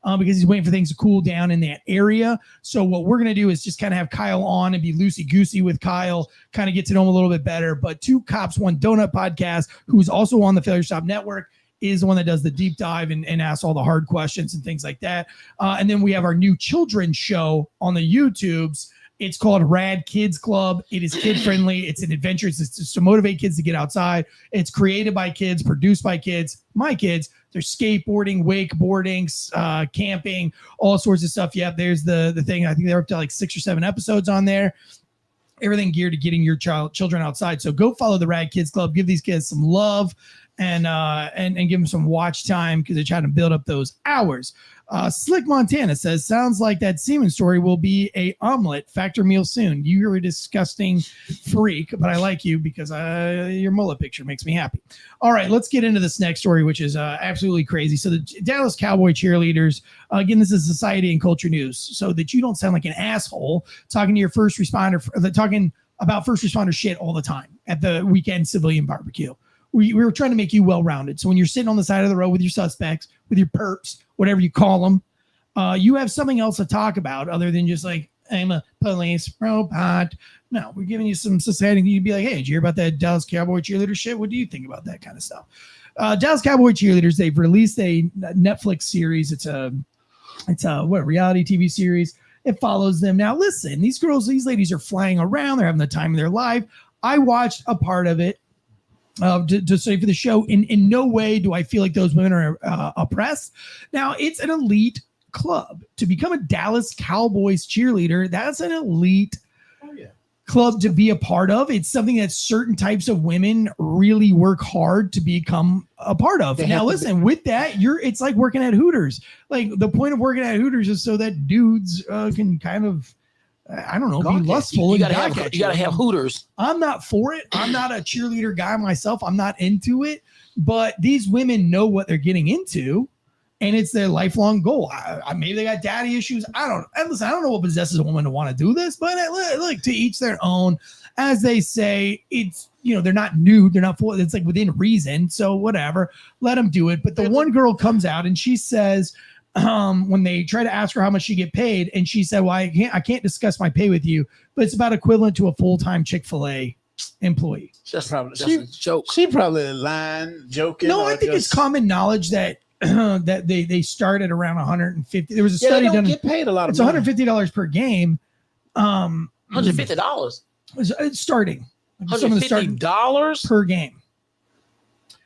because he's waiting for things to cool down in that area. So what we're going to do is just kind of have Kyle on and be loosey-goosey with Kyle, kind of get to know him a little bit better. But 2 Cops, 1 Donut podcast, who's also on the Failure Stop Network, is the one that does the deep dive and asks all the hard questions and things like that. And then we have our new children's show on the YouTubes. It's called Rad Kids Club. It is kid friendly. It's an adventure. It's just to motivate kids to get outside. It's created by kids, produced by kids, my kids. There's skateboarding, wakeboarding, camping, all sorts of stuff. Yeah, there's the thing. I think they're up to like 6 or 7 episodes on there. Everything geared to getting your children outside. So go follow the Rad Kids Club. Give these kids some love and give them some watch time because they're trying to build up those hours. Slick Montana says, sounds like that semen story will be a omelet Factor meal soon. You're a disgusting freak, but I like you because your mullet picture makes me happy. All right, let's get into this next story, which is absolutely crazy. So the Dallas Cowboy Cheerleaders, again, this is society and culture news, so that you don't sound like an asshole talking to your first responder, talking about first responder shit all the time at the weekend civilian barbecue. We were trying to make you well-rounded. So when you're sitting on the side of the road with your suspects, with your perps, whatever you call them, you have something else to talk about other than just like, I'm a police robot. No, we're giving you some society. You'd be like, hey, did you hear about that Dallas Cowboy Cheerleader shit? What do you think about that kind of stuff? Dallas Cowboy Cheerleaders, they've released a Netflix series. It's a reality TV series. It follows them. Now, listen, these ladies are flying around. They're having the time of their life. I watched a part of it. To say for the show, in no way do I feel like those women are oppressed. Now, it's an elite club. To become a Dallas Cowboys cheerleader, that's an elite club to be a part of. It's something that certain types of women really work hard to become a part of. Now, listen, with that, it's like working at Hooters. Like the point of working at Hooters is so that dudes can kind of, I don't know, be lustful. You gotta have Hooters. I'm not for it. I'm not a cheerleader guy myself. I'm not into it. But these women know what they're getting into. and it's their lifelong goal. Maybe they got daddy issues. I don't know what possesses a woman to want to do this, but look, to each their own. As they say, it's, they're not nude, they're not full. It's like within reason. So whatever, let them do it. But the one girl comes out and she says, when they try to ask her how much she get paid, and she said, well, I can't discuss my pay with you, but it's about equivalent to a full-time Chick-fil-A employee. That's a joke. She probably lying, joking. No, I think it's common knowledge that that they start at around 150. There was a study they don't done. Get paid a lot of it's money. $150 per game. $150. It's starting. $150 per game.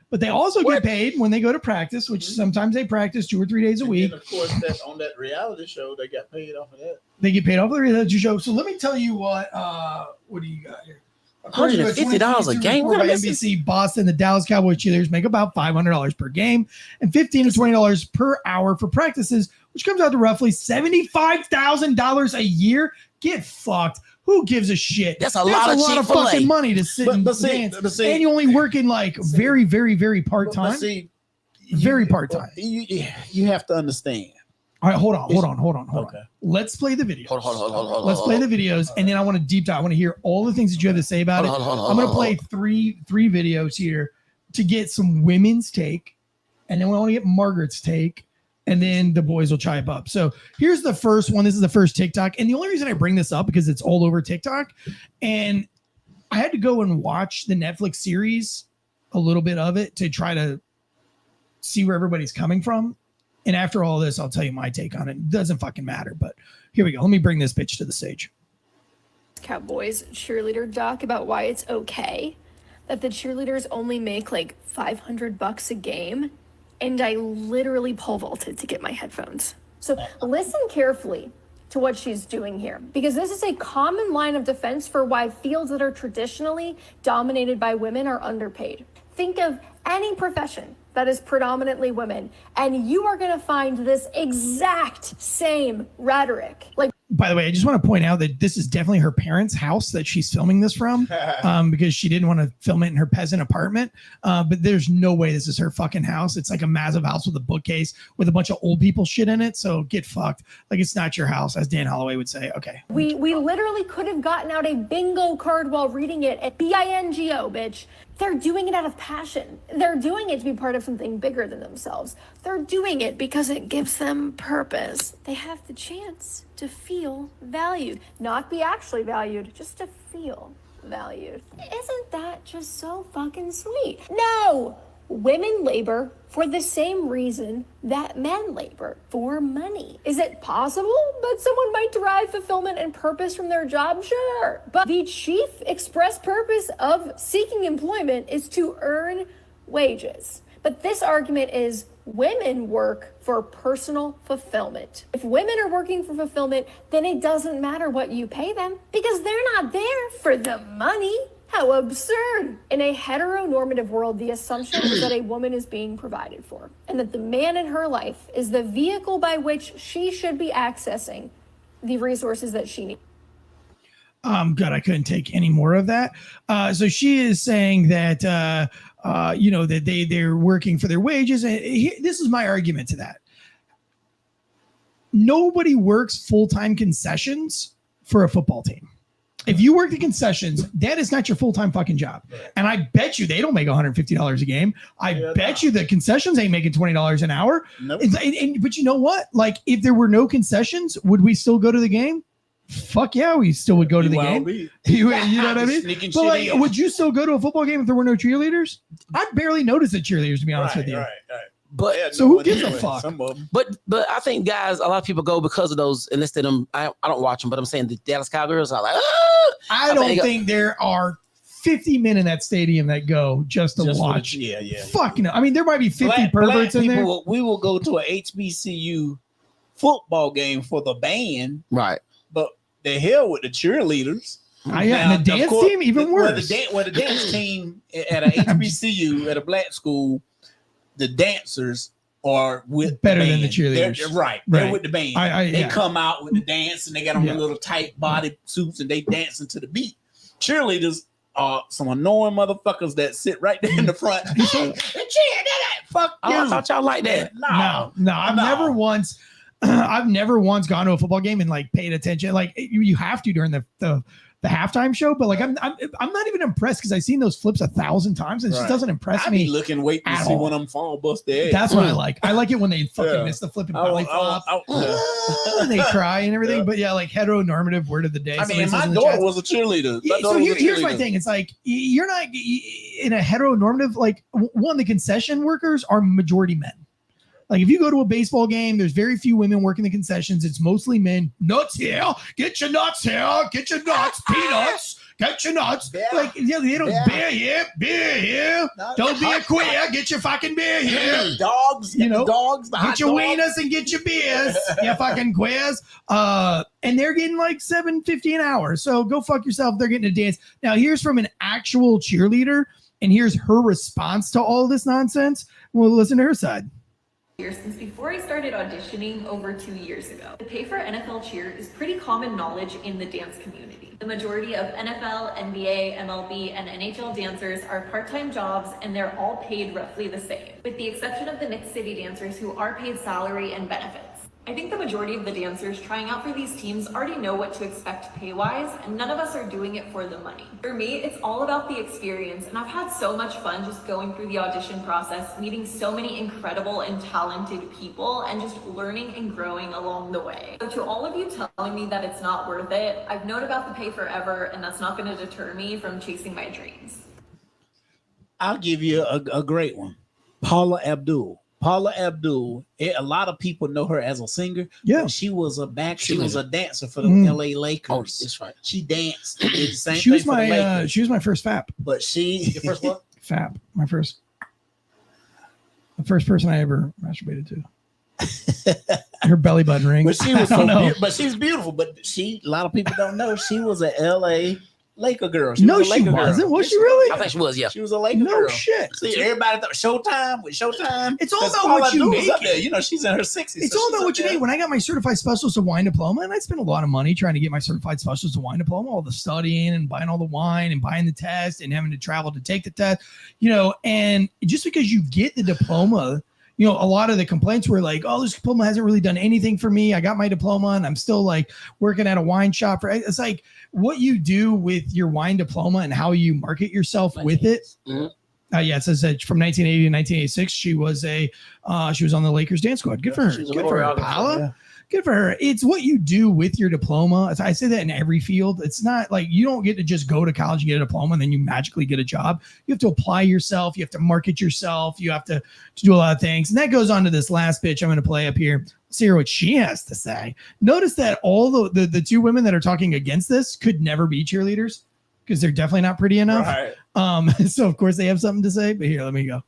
But they also get paid when they go to practice, which sometimes they practice 2 or 3 days a week. And of course, that on that reality show, they got paid off of that. They get paid off of the reality show. So let me tell you what do you got here? $150 a game. By NBC, Boston, the Dallas Cowboys cheerleaders make about $500 per game and $15 to $20 per hour for practices, which comes out to roughly $75,000 a year. Get fucked. Who gives a shit? That's a lot of fucking money to sit and dance. And you only working like very, very, very part-time. Very part-time. You have to understand. All right, hold on. Okay. Let's play the video. Hold on. Let's play the videos, and then I want to deep dive. I want to hear all the things that you have to say about it. I'm going to play three videos here to get some women's take, and then we want to get Margaret's take, and then the boys will chime up. So here's the first one. This is the first TikTok, and the only reason I bring this up because it's all over TikTok, and I had to go and watch the Netflix series, a little bit of it, to try to see where everybody's coming from. And after all this, I'll tell you my take on it. It doesn't fucking matter, but here we go. Let me bring this bitch to the stage. Cowboys cheerleader doc about why it's okay that the cheerleaders only make like $500 a game. And I literally pole vaulted to get my headphones. So listen carefully to what she's doing here, because this is a common line of defense for why fields that are traditionally dominated by women are underpaid. Think of any profession that is predominantly women, and you are going to find this exact same rhetoric. Like, by the way, I just want to point out that this is definitely her parents' house that she's filming this from, because she didn't want to film it in her peasant apartment. But there's no way this is her fucking house. It's like a massive house with a bookcase with a bunch of old people shit in it. So get fucked. Like, it's not your house, as Dan Holloway would say. Okay. We literally could have gotten out a bingo card while reading it at BINGO, bitch. They're doing it out of passion. They're doing it to be part of something bigger than themselves. They're doing it because it gives them purpose. They have the chance to feel valued, not be actually valued, just to feel valued. Isn't that just so fucking sweet? No! Women labor for the same reason that men labor, for money. Is it possible that someone might derive fulfillment and purpose from their job? Sure. But the chief express purpose of seeking employment is to earn wages. But this argument is women work for personal fulfillment. If women are working for fulfillment, then it doesn't matter what you pay them because they're not there for the money. How absurd. In a heteronormative world, the assumption is that a woman is being provided for and that the man in her life is the vehicle by which she should be accessing the resources that she needs. God, I couldn't take any more of that. So she is saying that, that they're working for their wages. And this is my argument to that. Nobody works full-time concessions for a football team. If you work the concessions, that is not your full-time fucking job. And I bet you they don't make $150 a game. I bet you the concessions ain't making $20 an hour. Nope. But you know what? Like, if there were no concessions, would we still go to the game? Fuck yeah, we still would go to the game. You know what I mean? But like, would you still go to a football game if there were no cheerleaders? I barely noticed the cheerleaders, to be honest with you. Right. But so who gives a fuck? But I think guys, a lot of people go because of those. Unless they them, I don't watch them, but I'm saying the Dallas Cowgirls are like. I don't think there are 50 men in that stadium that go just to watch. Yeah. Fuck no. I mean, there might be 50 perverts in there. We will go to a HBCU football game for the band, right? But the hell with the cheerleaders. And the dance team even worse. The dance team at a HBCU at a black school, the dancers are with better the than the cheerleaders. They're with the band. They yeah. come out with the dance and they got on little tight body suits and they dancing to the beat. Cheerleaders are some annoying motherfuckers that sit right there in the front. And cheer that. Fuck you. I thought y'all like that. No, I've never once gone to a football game and like paid attention. Like you have to during the halftime show, but like I'm not even impressed because I've seen those flips 1,000 times and it just doesn't impress me. I be looking, waiting to see one of them fall, bust their ass. That's what I like. I like it when they fucking miss the flip and belly flop. And they cry and everything. But yeah, like heteronormative word of the day. I mean, my daughter was a cheerleader. So here's my thing. It's like you're not in a heteronormative. Like one, the concession workers are majority men. Like if you go to a baseball game, there's very few women working the concessions. It's mostly men. Nuts here. Get your nuts here. Get your nuts. Peanuts. Get your nuts. Beer. Like they don't beer here. Beer here. No, don't be a queer. Get your fucking beer here. Dogs. Dogs. Get your wieners and get your beers. You fucking queers. And they're getting like $7.50 an hour. So go fuck yourself. They're getting a dance. Now here's from an actual cheerleader, and here's her response to all this nonsense. We'll listen to her side. Since before I started auditioning over 2 years ago. The pay for NFL cheer is pretty common knowledge in the dance community. The majority of NFL, NBA, MLB, and NHL dancers are part-time jobs and they're all paid roughly the same, with the exception of the Knicks City dancers who are paid salary and benefits. I think the majority of the dancers trying out for these teams already know what to expect pay-wise, and none of us are doing it for the money. For me, it's all about the experience, and I've had so much fun just going through the audition process, meeting so many incredible and talented people, and just learning and growing along the way. So to all of you telling me that it's not worth it, I've known about the pay forever, and that's not going to deter me from chasing my dreams. I'll give you a great one. Paula Abdul. A lot of people know her as a singer. Yeah, she was a dancer for the LA Lakers. Oh, that's right. She danced. She was my first FAP. But your first what? FAP. The first person I ever masturbated to. Her belly button ring. But she was but she's beautiful. But a lot of people don't know she was a LA Laker girl. She wasn't. Was she really? I think she was. Yeah, she was a Laker girl. No shit. See, everybody thought Showtime. It's all about what you make. Up there. You know, she's in her 60s. It's all about what you make. When I got my certified specialist of wine diploma, and I spent a lot of money trying to get my certified specialist of wine diploma, all the studying and buying all the wine and buying the test and having to travel to take the test, and just because you get the diploma. A lot of the complaints were like, oh, this diploma hasn't really done anything for me. I got my diploma and I'm still like working at a wine shop. It's like what you do with your wine diploma and how you market yourself with it. Mm-hmm. It says that from 1980 to 1986, she was on the Lakers dance squad. Good for her. Good for her, Paula. Yeah. Good for her. It's what you do with your diploma. I say that in every field. It's not like you don't get to just go to college and get a diploma and then you magically get a job. You have to apply yourself. You have to market yourself. You have to do a lot of things. And that goes on to this last bitch I'm going to play up here. Let's hear what she has to say. Notice that all the two women that are talking against this could never be cheerleaders because they're definitely not pretty enough. Right. So, of course, they have something to say. But here, let me go.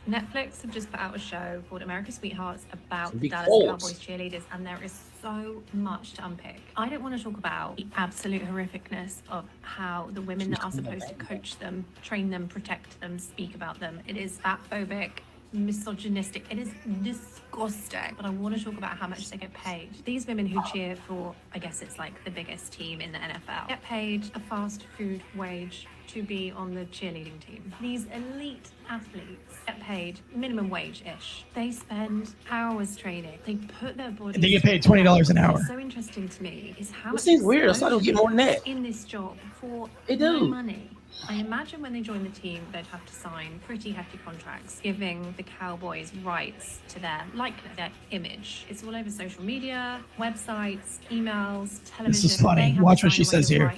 Netflix have just put out a show called America's Sweethearts about the Dallas Cowboys cheerleaders, and there is so much to unpick. I don't want to talk about the absolute horrificness of how the women that are supposed to coach them, train them, protect them, speak about them. It is fatphobic, misogynistic. It is disgusting. But I want to talk about how much they get paid. These women who cheer for, I guess it's like the biggest team in the NFL, get paid a fast food wage to be on the cheerleading team. These elite athletes get paid minimum wage-ish. They spend hours training. They put their bodies. They get paid $20 an hour. What's so interesting to me is how it seems weird. I thought it would get more than that. In this job for no money. I imagine when they join the team, they'd have to sign pretty hefty contracts, giving the Cowboys rights to their likeness, their image. It's all over social media, websites, emails, television. This is funny. Watch what she says here.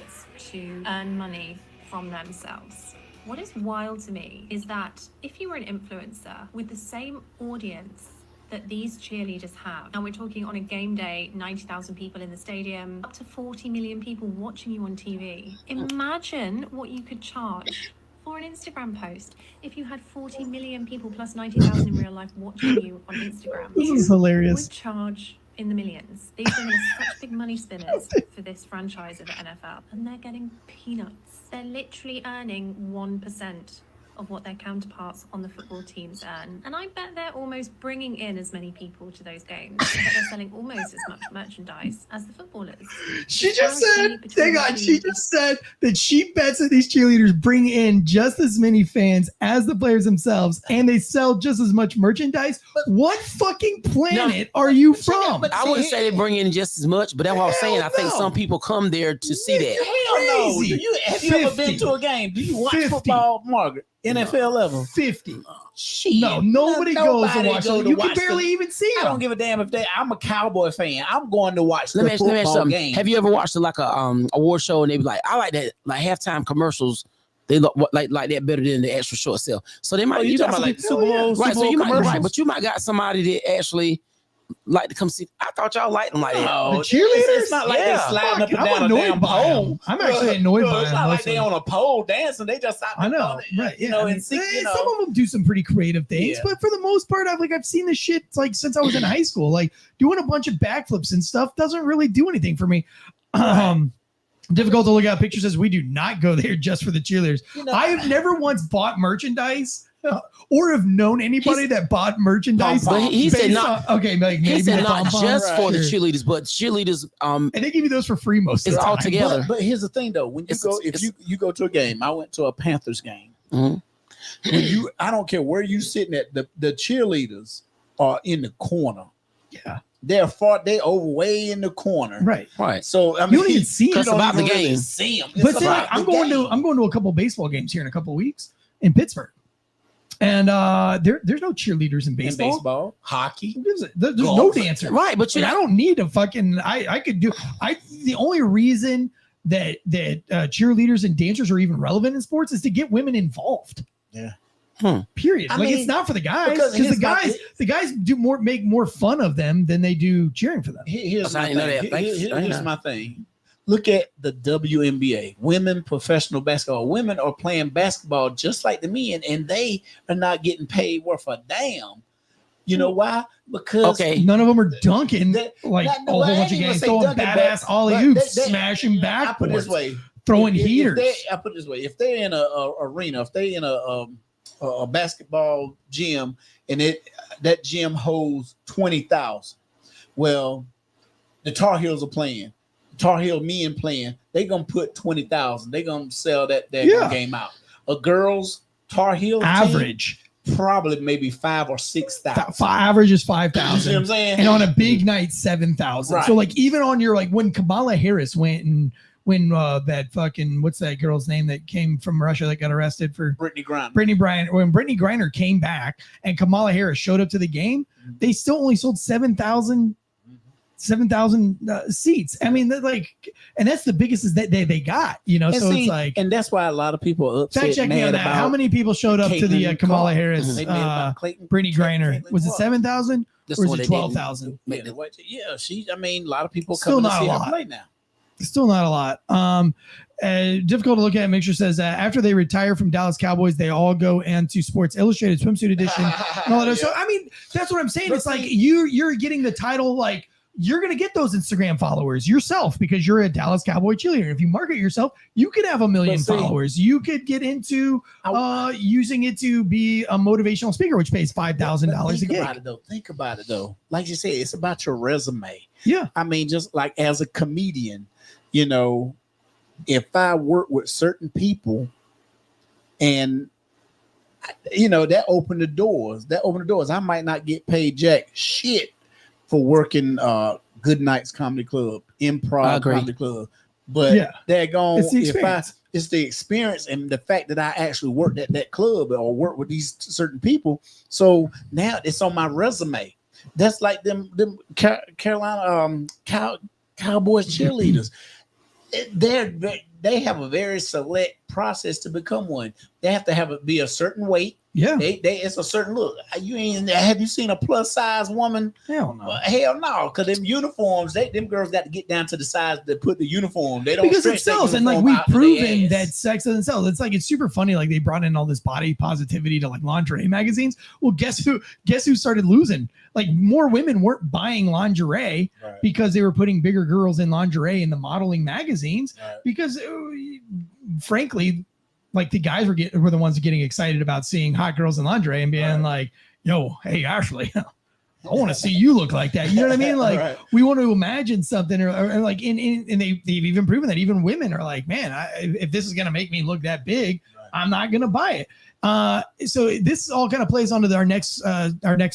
To earn money from themselves. What is wild to me is that if you were an influencer with the same audience that these cheerleaders have, and we're talking on a game day, 90,000 people in the stadium, up to 40 million people watching you on TV. Imagine what you could charge for an Instagram post if you had 40 million people plus 90,000 in real life watching you on Instagram. This is hilarious. You would charge in the millions. These women are such big money spinners for this franchise of the NFL, and they're getting peanuts. They're literally earning 1% of what their counterparts on the football teams earn. And I bet they're almost bringing in as many people to those games. I bet they're selling almost as much merchandise as the footballers. She just said that she bets that these cheerleaders bring in just as many fans as the players themselves, and they sell just as much merchandise. What fucking planet are you from? I wouldn't say they bring in just as much, but that's what I'm saying. I think some people come there to see that. Hell no. Have you ever been to a game? Do you watch football, Margaret? NFL level? 50. No, nobody goes to watch it. You can barely even see them. I don't give a damn if I'm a Cowboy fan. I'm going to watch the Let me ask you football something. game. Have you ever watched like a award show and they be like, I like that, like halftime commercials. They look like that better than the extra short sell. So they might. You talking about like Super Bowl, right? So you might, commercials? right, but you might got somebody that actually like to come see. I thought y'all liked them like that. No, the cheerleaders. It's not like they're sliding up and down a damn by pole. them. I'm actually annoyed by them. It's not like they on a pole dancing. They just I know, right? Yeah, know, I mean, and some of them do some pretty creative things, but for the most part, I've seen this shit like since I was in high school. Like doing a bunch of backflips and stuff doesn't really do anything for me. Difficult to look at pictures as we do not go there just for the cheerleaders. I have never once bought merchandise or have known anybody that bought merchandise. But he said not. Okay, like maybe he said not just for the Sure. cheerleaders, but cheerleaders. And they give you those for free most of It's the all time. together. But here's the thing, though. When you you go to a game, I went to a Panthers game. Mm-hmm. I don't care where you sitting at. The cheerleaders are in the corner. Yeah. They over way in the corner. Right. So I mean, You don't even see It's them. about the game. See them. But see, I'm going to a couple baseball games here in a couple weeks in Pittsburgh, and there's no cheerleaders in baseball. Hockey. There's no dancers. Right, but I don't need a fucking. The only reason that cheerleaders and dancers are even relevant in sports is to get women involved. Yeah. Period. I Like mean, it's not for the guys because because here's the guys make more fun of them than they do cheering for them. Here's my I didn't know that. thing. Thanks. I didn't Here's know. my thing. Look at the WNBA, women professional basketball. Women are playing basketball just like the men, and they are not getting paid worth a damn. You know why? Because none of them are dunking a whole bunch of games, throwing badass alley-oops, smashing backboards, I put it this way, throwing heaters. I put it this way: if they're in a arena, if they're in a basketball gym, and that gym holds 20,000, well, the Tar Heels are playing. Tar Heel men playing, they gonna put 20,000. They gonna sell that game out. A girls Tar Heel average team, probably maybe 5,000 or 6,000. Average is 5,000. You see what I'm saying? And on a big night, 7,000. Right. So like even on your when Kamala Harris went and when that fucking what's that girl's name that came from Russia that got arrested for Brittany Griner. When Brittany Griner came back and Kamala Harris showed up to the game, they still only sold 7,000 seats. I mean, and that's the biggest is that they got, And so see, it's like, and that's why a lot of people are upset. fact check me on that. How many people showed up to the Kamala Harris, Brittany Griner? Was it 7,000 or was it 12,000? Yeah, I mean, a lot of people Still come to not see a her lot. play now. Still not a lot. Difficult to look at. Make sure says after they retire from Dallas Cowboys, they all go into Sports Illustrated swimsuit edition. And all that. So I mean, that's what I'm saying. But it's like you're getting the title. Like you're gonna get those Instagram followers yourself because you're a Dallas Cowboy cheerleader. If you market yourself, you could have 1 million followers. You could get into using it to be a motivational speaker, which pays $5,000 a gig. Think about it though. Like you said, it's about your resume. Yeah. I mean, just like as a comedian, if I work with certain people and that opened the doors. I might not get paid jack shit for working Good Nights Comedy Club, Improv Comedy Club. But they're going it's the experience and the fact that I actually worked at that club or worked with these certain people. So now it's on my resume. That's like them Carolina Cowboys cheerleaders. They have a very select process to become one. They have to be a certain weight. Yeah, it's a certain look. Have you seen a plus size woman? Hell no. Hell no, because them uniforms, them girls got to get down to the size to put the uniform. They don't because stretch themselves, and like we've proven that sex doesn't sell. It's like it's super funny. Like they brought in all this body positivity to like lingerie magazines. Well, guess who started losing? Like more women weren't buying lingerie because they were putting bigger girls in lingerie in the modeling magazines because frankly like the guys were the ones getting excited about seeing hot girls in lingerie and being like, yo, hey, Ashley, I want to see you look like that. You know what I mean? Like we want to imagine something or like, and they've even proven that even women are like, man, if this is going to make me look that big, I'm not going to buy it. So this all kind of plays onto our next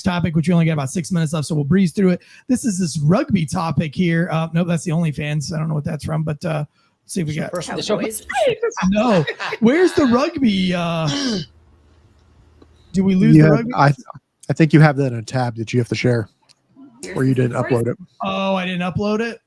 topic, which we only got about 6 minutes left. So we'll breeze through it. This is this rugby topic here. Nope, that's the OnlyFans. I don't know what that's from, but let's see if we got Cowboys. no. Where's the rugby? Do we lose the rugby? I think you have that in a tab that you have to share, or you didn't upload it. Oh, I didn't upload it.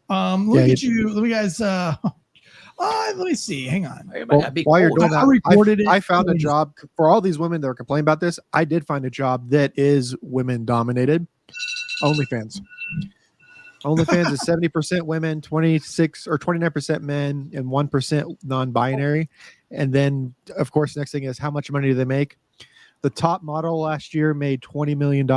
Look at you. Let me guys. Let me see. Hang on. Well, while you're doing that, I found a job for all these women that are complaining about this. I did find a job that is women dominated. OnlyFans. OnlyFans is 70% women, 26 or 29% men, and 1% non-binary. And then, of course, next thing is how much money do they make? The top model last year made $20 million.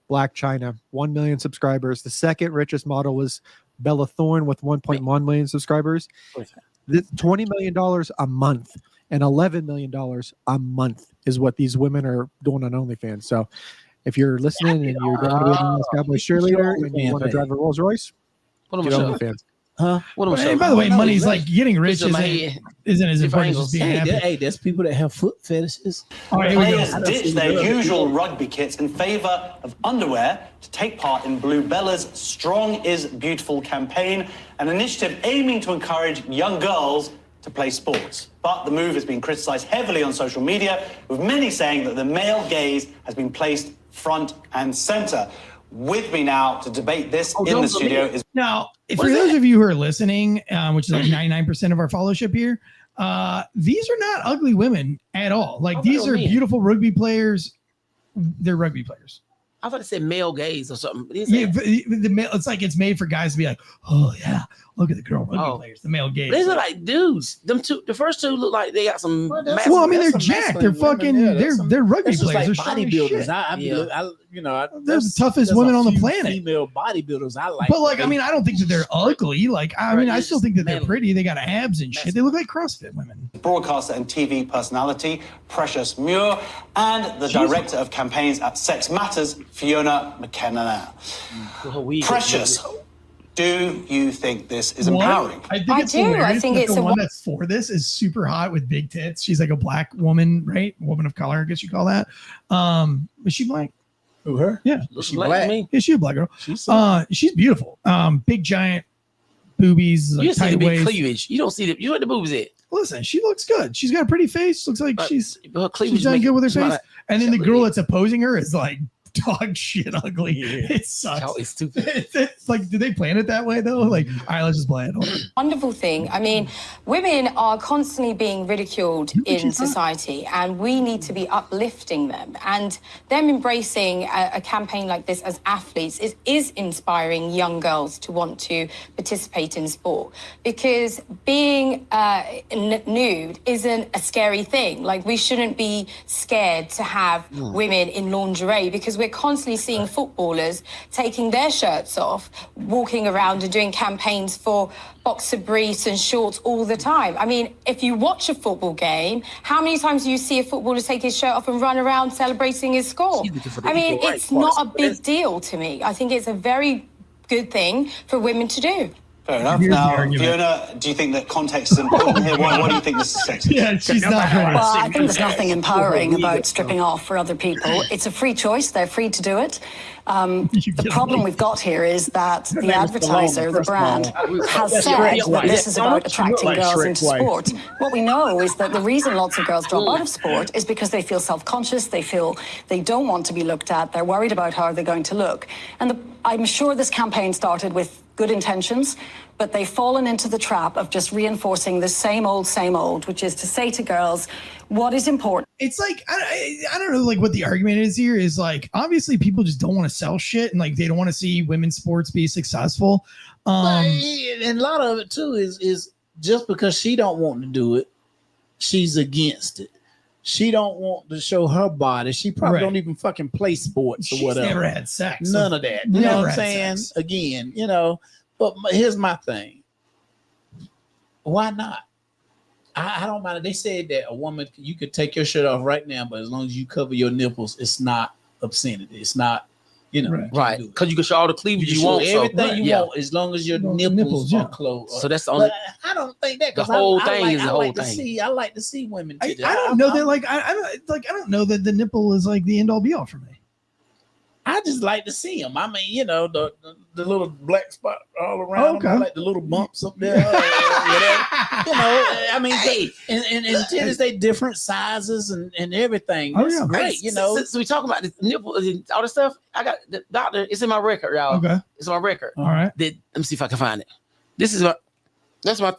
Black China, 1 million subscribers. The second richest model was Bella Thorne with 1.1 million subscribers. $20 million a month and $11 million a month is what these women are doing on OnlyFans. So if you're listening and you're going to be a Cowboys cheerleader and you want to drive a Rolls Royce, get OnlyFans. Huh? And by the way, money's like getting rich isn't as important as being happy. Hey, there's people that have foot fetishes. Players ditch their usual rugby kits in favor of underwear to take part in Blue Bella's Strong is Beautiful campaign, an initiative aiming to encourage young girls to play sports. But the move has been criticized heavily on social media, with many saying that the male gaze has been placed front and center. With me now to debate this in the studio is now. For those of you who are listening, which is like 99% of our followership here, these are not ugly women at all. Like these are beautiful rugby players. They're rugby players. I thought it said male gaze or something. Yeah, the male, it's like it's made for guys to be like, oh yeah, look at the girl rugby players, the male gaze. They look like dudes. The first two look like they got some. Well, I mean, they're jacked. They're fucking. They're rugby players. Like they're bodybuilders. they're the toughest women on the planet. Female bodybuilders, I like. But like, I mean, I don't think that they're ugly. Like, I mean, I still think that they're pretty. They got abs and shit. They look like CrossFit women. Broadcaster and TV personality Precious Muir and the director of campaigns at Sex Matters, Fiona McKenna. Precious, do you think this is empowering? I do. I think it's the one that's for this is super hot with big tits. She's like a black woman, right? Woman of color, I guess you call that. Is she black? Who, her? Yeah. Is she black? Yeah, she's a black girl. She's beautiful. Big giant boobies, You like, see tight the big waist. cleavage. You don't see the. You know what the boobs at? Listen, she looks good. She's got a pretty face. Looks like she's cleavage done good with her face. like And then the girl that's opposing her is like dog shit ugly. It sucks. It's stupid. It's like, did they plan it that way though? Like, all right, let's just play it. Wonderful thing. I mean, women are constantly being ridiculed in society, and we need to be uplifting them. And them embracing a campaign like this as athletes is inspiring young girls to want to participate in sport, because being nude isn't a scary thing. Like, we shouldn't be scared to have women in lingerie, because we're constantly seeing footballers taking their shirts off, walking around and doing campaigns for boxer briefs and shorts all the time. I mean, if you watch a football game, how many times do you see a footballer take his shirt off and run around celebrating his score? I mean, it's not a big deal to me. I think it's a very good thing for women to do. Fair enough. Now, Fiona, do you think that context is important here? Why do you think this is sexist? Yeah, she's not. Well, I think there's nothing empowering about stripping off for other people. It's a free choice. They're free to do it. The problem we've got here is that the advertiser, the brand, has said that this is about attracting girls into sport. What we know is that the reason lots of girls drop out of sport is because they feel self-conscious, they feel they don't want to be looked at, they're worried about how they're going to look. And I'm sure this campaign started with good intentions, but they've fallen into the trap of just reinforcing the same old, which is to say to girls, what is important. It's like, I don't know, like what the argument is here is like, obviously people just don't want to sell shit, and like they don't want to see women's sports be successful. And a lot of it too is just because she don't want to do it, she's against it. She don't want to show her body. She probably don't even fucking play sports or whatever. She's never had sex. None of that. You know what I'm saying? Sex. Again, but here's my thing. Why not? I don't mind. They said that a woman, you could take your shirt off right now, but as long as you cover your nipples, it's not obscenity. It's not, right? Because you can show all the cleavage you want, everything you want, as long as your nipples are closed. So that's the only. I don't think that the whole thing is the whole thing. I like to see women. I don't know that. Like I don't know that the nipple is like the end all be all for me. I just like to see them. I mean, the little black spot all around them. I like the little bumps up there. I mean, and tennis, they different sizes and everything. That's great. So we talk about the nipple and all this stuff. I got the doctor. It's in my record, y'all. Okay, it's my record. All right. Let me see if I can find it. This is my. That's my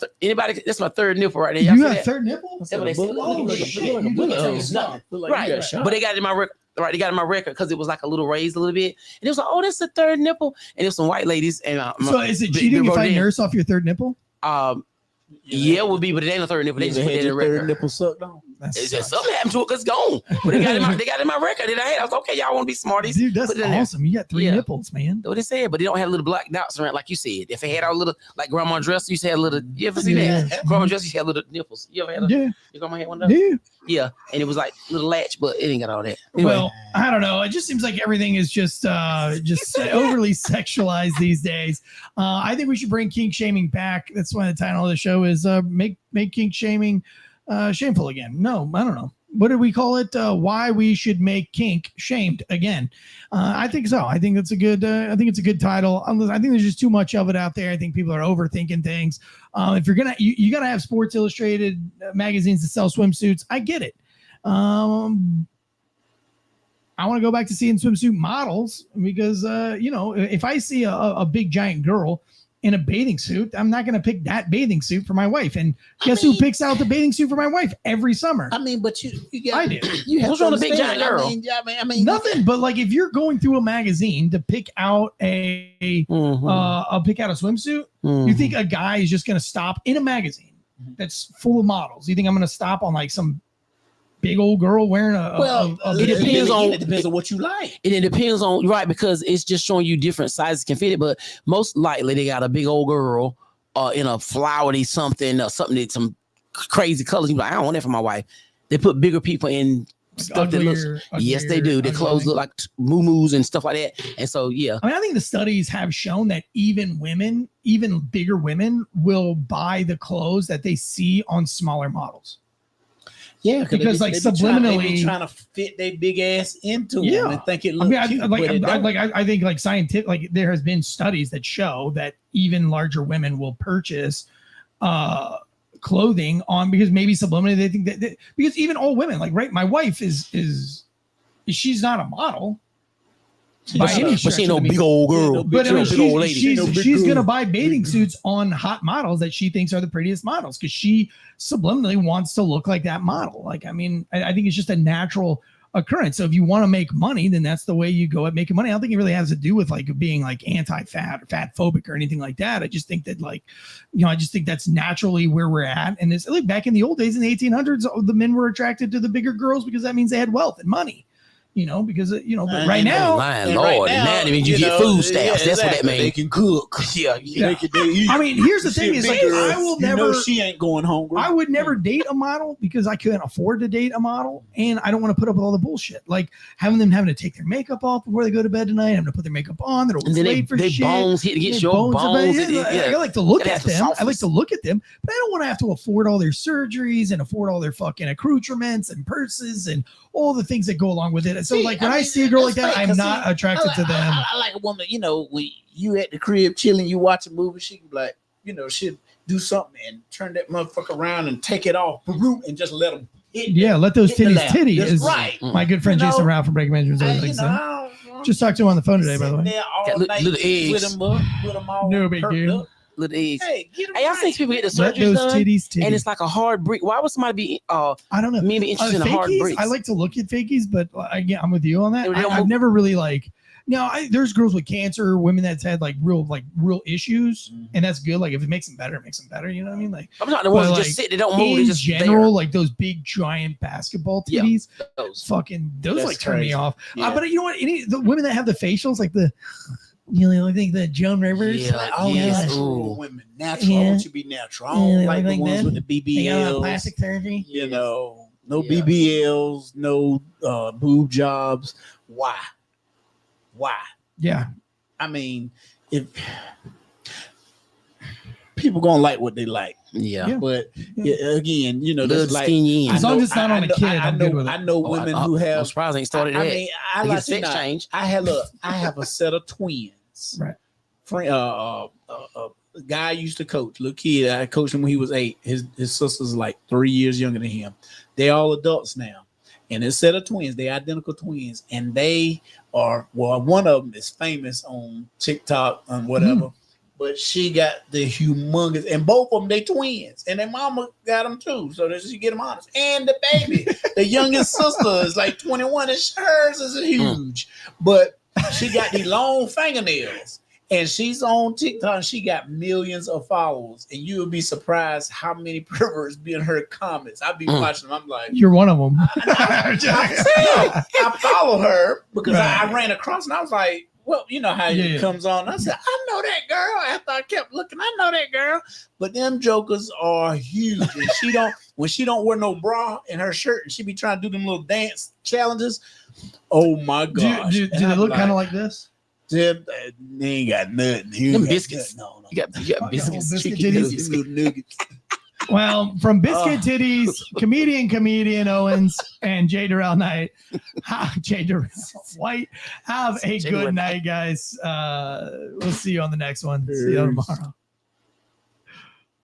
that's my third nipple right there. Y'all you got a third nipple? Right, but they got it in my record. Right, they got it in my record because it was like a little raised a little bit, and it was like, "Oh, that's the third nipple." And it was some white ladies. And so, is it cheating if I nurse off your third nipple? Yeah, it would be, but it ain't a third nipple. They just put it in the record. Third nipple sucked on. It's just something happened to it because it's gone. But they got it in my record. And I was like, okay, y'all want to be smarties? Dude, that's awesome. You got 3 nipples, man. That's what they said, but they don't have little black dots around like you said. If it had all little, like Grandma Dress used to have little. You ever see that? Grandma Dress used to have little nipples. You ever had? Your grandma had one of those? Yeah. Yeah, and it was like little latch, but it ain't got all that. Anyway. Well, I don't know. It just seems like everything is just overly sexualized these days. I think we should bring kink shaming back. That's why the title of the show is make kink shaming shameful again. No, I don't know. What did we call it? Why we should make kink shamed again? I think so. I think that's a good. I think it's a good title. I think there's just too much of it out there. I think people are overthinking things. If you're gonna, you gotta have Sports Illustrated magazines that sell swimsuits. I get it. I want to go back to seeing swimsuit models because if I see a big giant girl in a bathing suit, I'm not going to pick that bathing suit for my wife. And guess who picks out the bathing suit for my wife every summer? I mean, but you got, I do. You have what's wrong with a big giant girl? I mean, nothing. But like, if you're going through a magazine to pick out a swimsuit, you think a guy is just going to stop in a magazine that's full of models? You think I'm going to stop on like some big old girl wearing it depends on what you like. It depends on because it's just showing you different sizes can fit it, but most likely they got a big old girl in a flowery something or something that some crazy colors. You're like, I don't want that for my wife. They put bigger people in stuff that looks yes they do. Their clothes look like moo-moos and stuff like that. And so I mean, I think the studies have shown that even bigger women will buy the clothes that they see on smaller models. Yeah, because they subliminally trying to fit their big ass into them and think it looks cute. I think like scientific, like there has been studies that show that even larger women will purchase clothing on because maybe subliminally they think that because even old women, like my wife is she's not a model. But she ain't no big old girl. But she's gonna buy bathing suits on hot models that she thinks are the prettiest models because she subliminally wants to look like that model. Like, I mean, I think it's just a natural occurrence. So if you want to make money, then that's the way you go at making money. I don't think it really has to do with like being like anti-fat or fat phobic or anything like that. I just think that I just think that's naturally where we're at. And it's like back in the old days in the 1800s, the men were attracted to the bigger girls because that means they had wealth and money. Because but right now, Lord, now it means you get food stamps. That's what that means. They can cook. Yeah. I mean, here's the thing: is like I will never. She ain't going hungry. I would never date a model because I couldn't afford to date a model, and I don't want to put up with all the bullshit, like having to take their makeup off before they go to bed tonight, having to put their makeup on. They're always late for shit. Bones hit against your bones. I like to look at them. I like to look at them, but I don't want to have to afford all their surgeries and afford all their fucking accoutrements and purses and all the things that go along with it. So when I see a girl like that, I'm not attracted to them. I like a woman, when you at the crib chilling, you watch a movie, she can be like, she'll do something and turn that motherfucker around and take it off and just let them let those titties titty. That's right. My good friend Jason Rao from Breaking Benjamin's always just talked to him on the phone today, by the way. Little eggs. No big deal. Little eggs. Hey, I think people get the surgery done, and it's like a hard brick. Why would somebody be? I don't know. Maybe interested in a hard brick. I like to look at fakies, but again, I'm with you on that. I've never really there's girls with cancer, women that's had real issues, and that's good. Like if it makes them better, it makes them better. You know what I mean? Like I'm not the ones that just sit, they don't move. In just general, like those big giant basketball titties, those turn me off. Yeah. But you know what? The women that have the facials, like the You know, I think that Joan Rivers. Yeah, Like, oh, yes. natural Ooh. women. Natural. I want you to be natural. I don't like the ones with the They got BBLs. plastic surgery. You know, no BBLs, no boob jobs. Why? Yeah. I mean, if people gonna like what they like. Yeah. But again, you know, Little that's like skinny as long as it's not on a kid, I'm good with it. I know women who have. I'm surprised they ain't started I that. mean, I They like get sex change. I have a set of twins. Right. Friend, a guy I used to coach, little kid. I coached him when he was 8. His sister's like 3 years younger than him. They all adults now. And his set of twins, they identical twins, and they are one of them is famous on TikTok and whatever. But she got the humongous, and both of them they twins, and their mama got them too, so that she get them honest. And the baby, the youngest sister is like 21, and hers is huge, but she got these long fingernails, and she's on TikTok. And she got millions of followers, and you would be surprised how many perverts be in her comments. I'd be watching them. I'm like, You're one of them. I follow her because I ran across, and I was like, well, you know how it comes on. I said, I know that girl. After I kept looking, I know that girl. But them jokers are huge. And when she don't wear no bra in her shirt, and she be trying to do them little dance challenges. Oh my gosh. Do they look kind of like this? They ain't got nothing. Them biscuits. No. You got biscuits. Biscuit Chicken titties. Little nuggets. Well, from Biscuit Titties, comedian Owens, and J. Durrell Knight, J. Durrell White, have a good night, guys. We'll see you on the next one. See you tomorrow.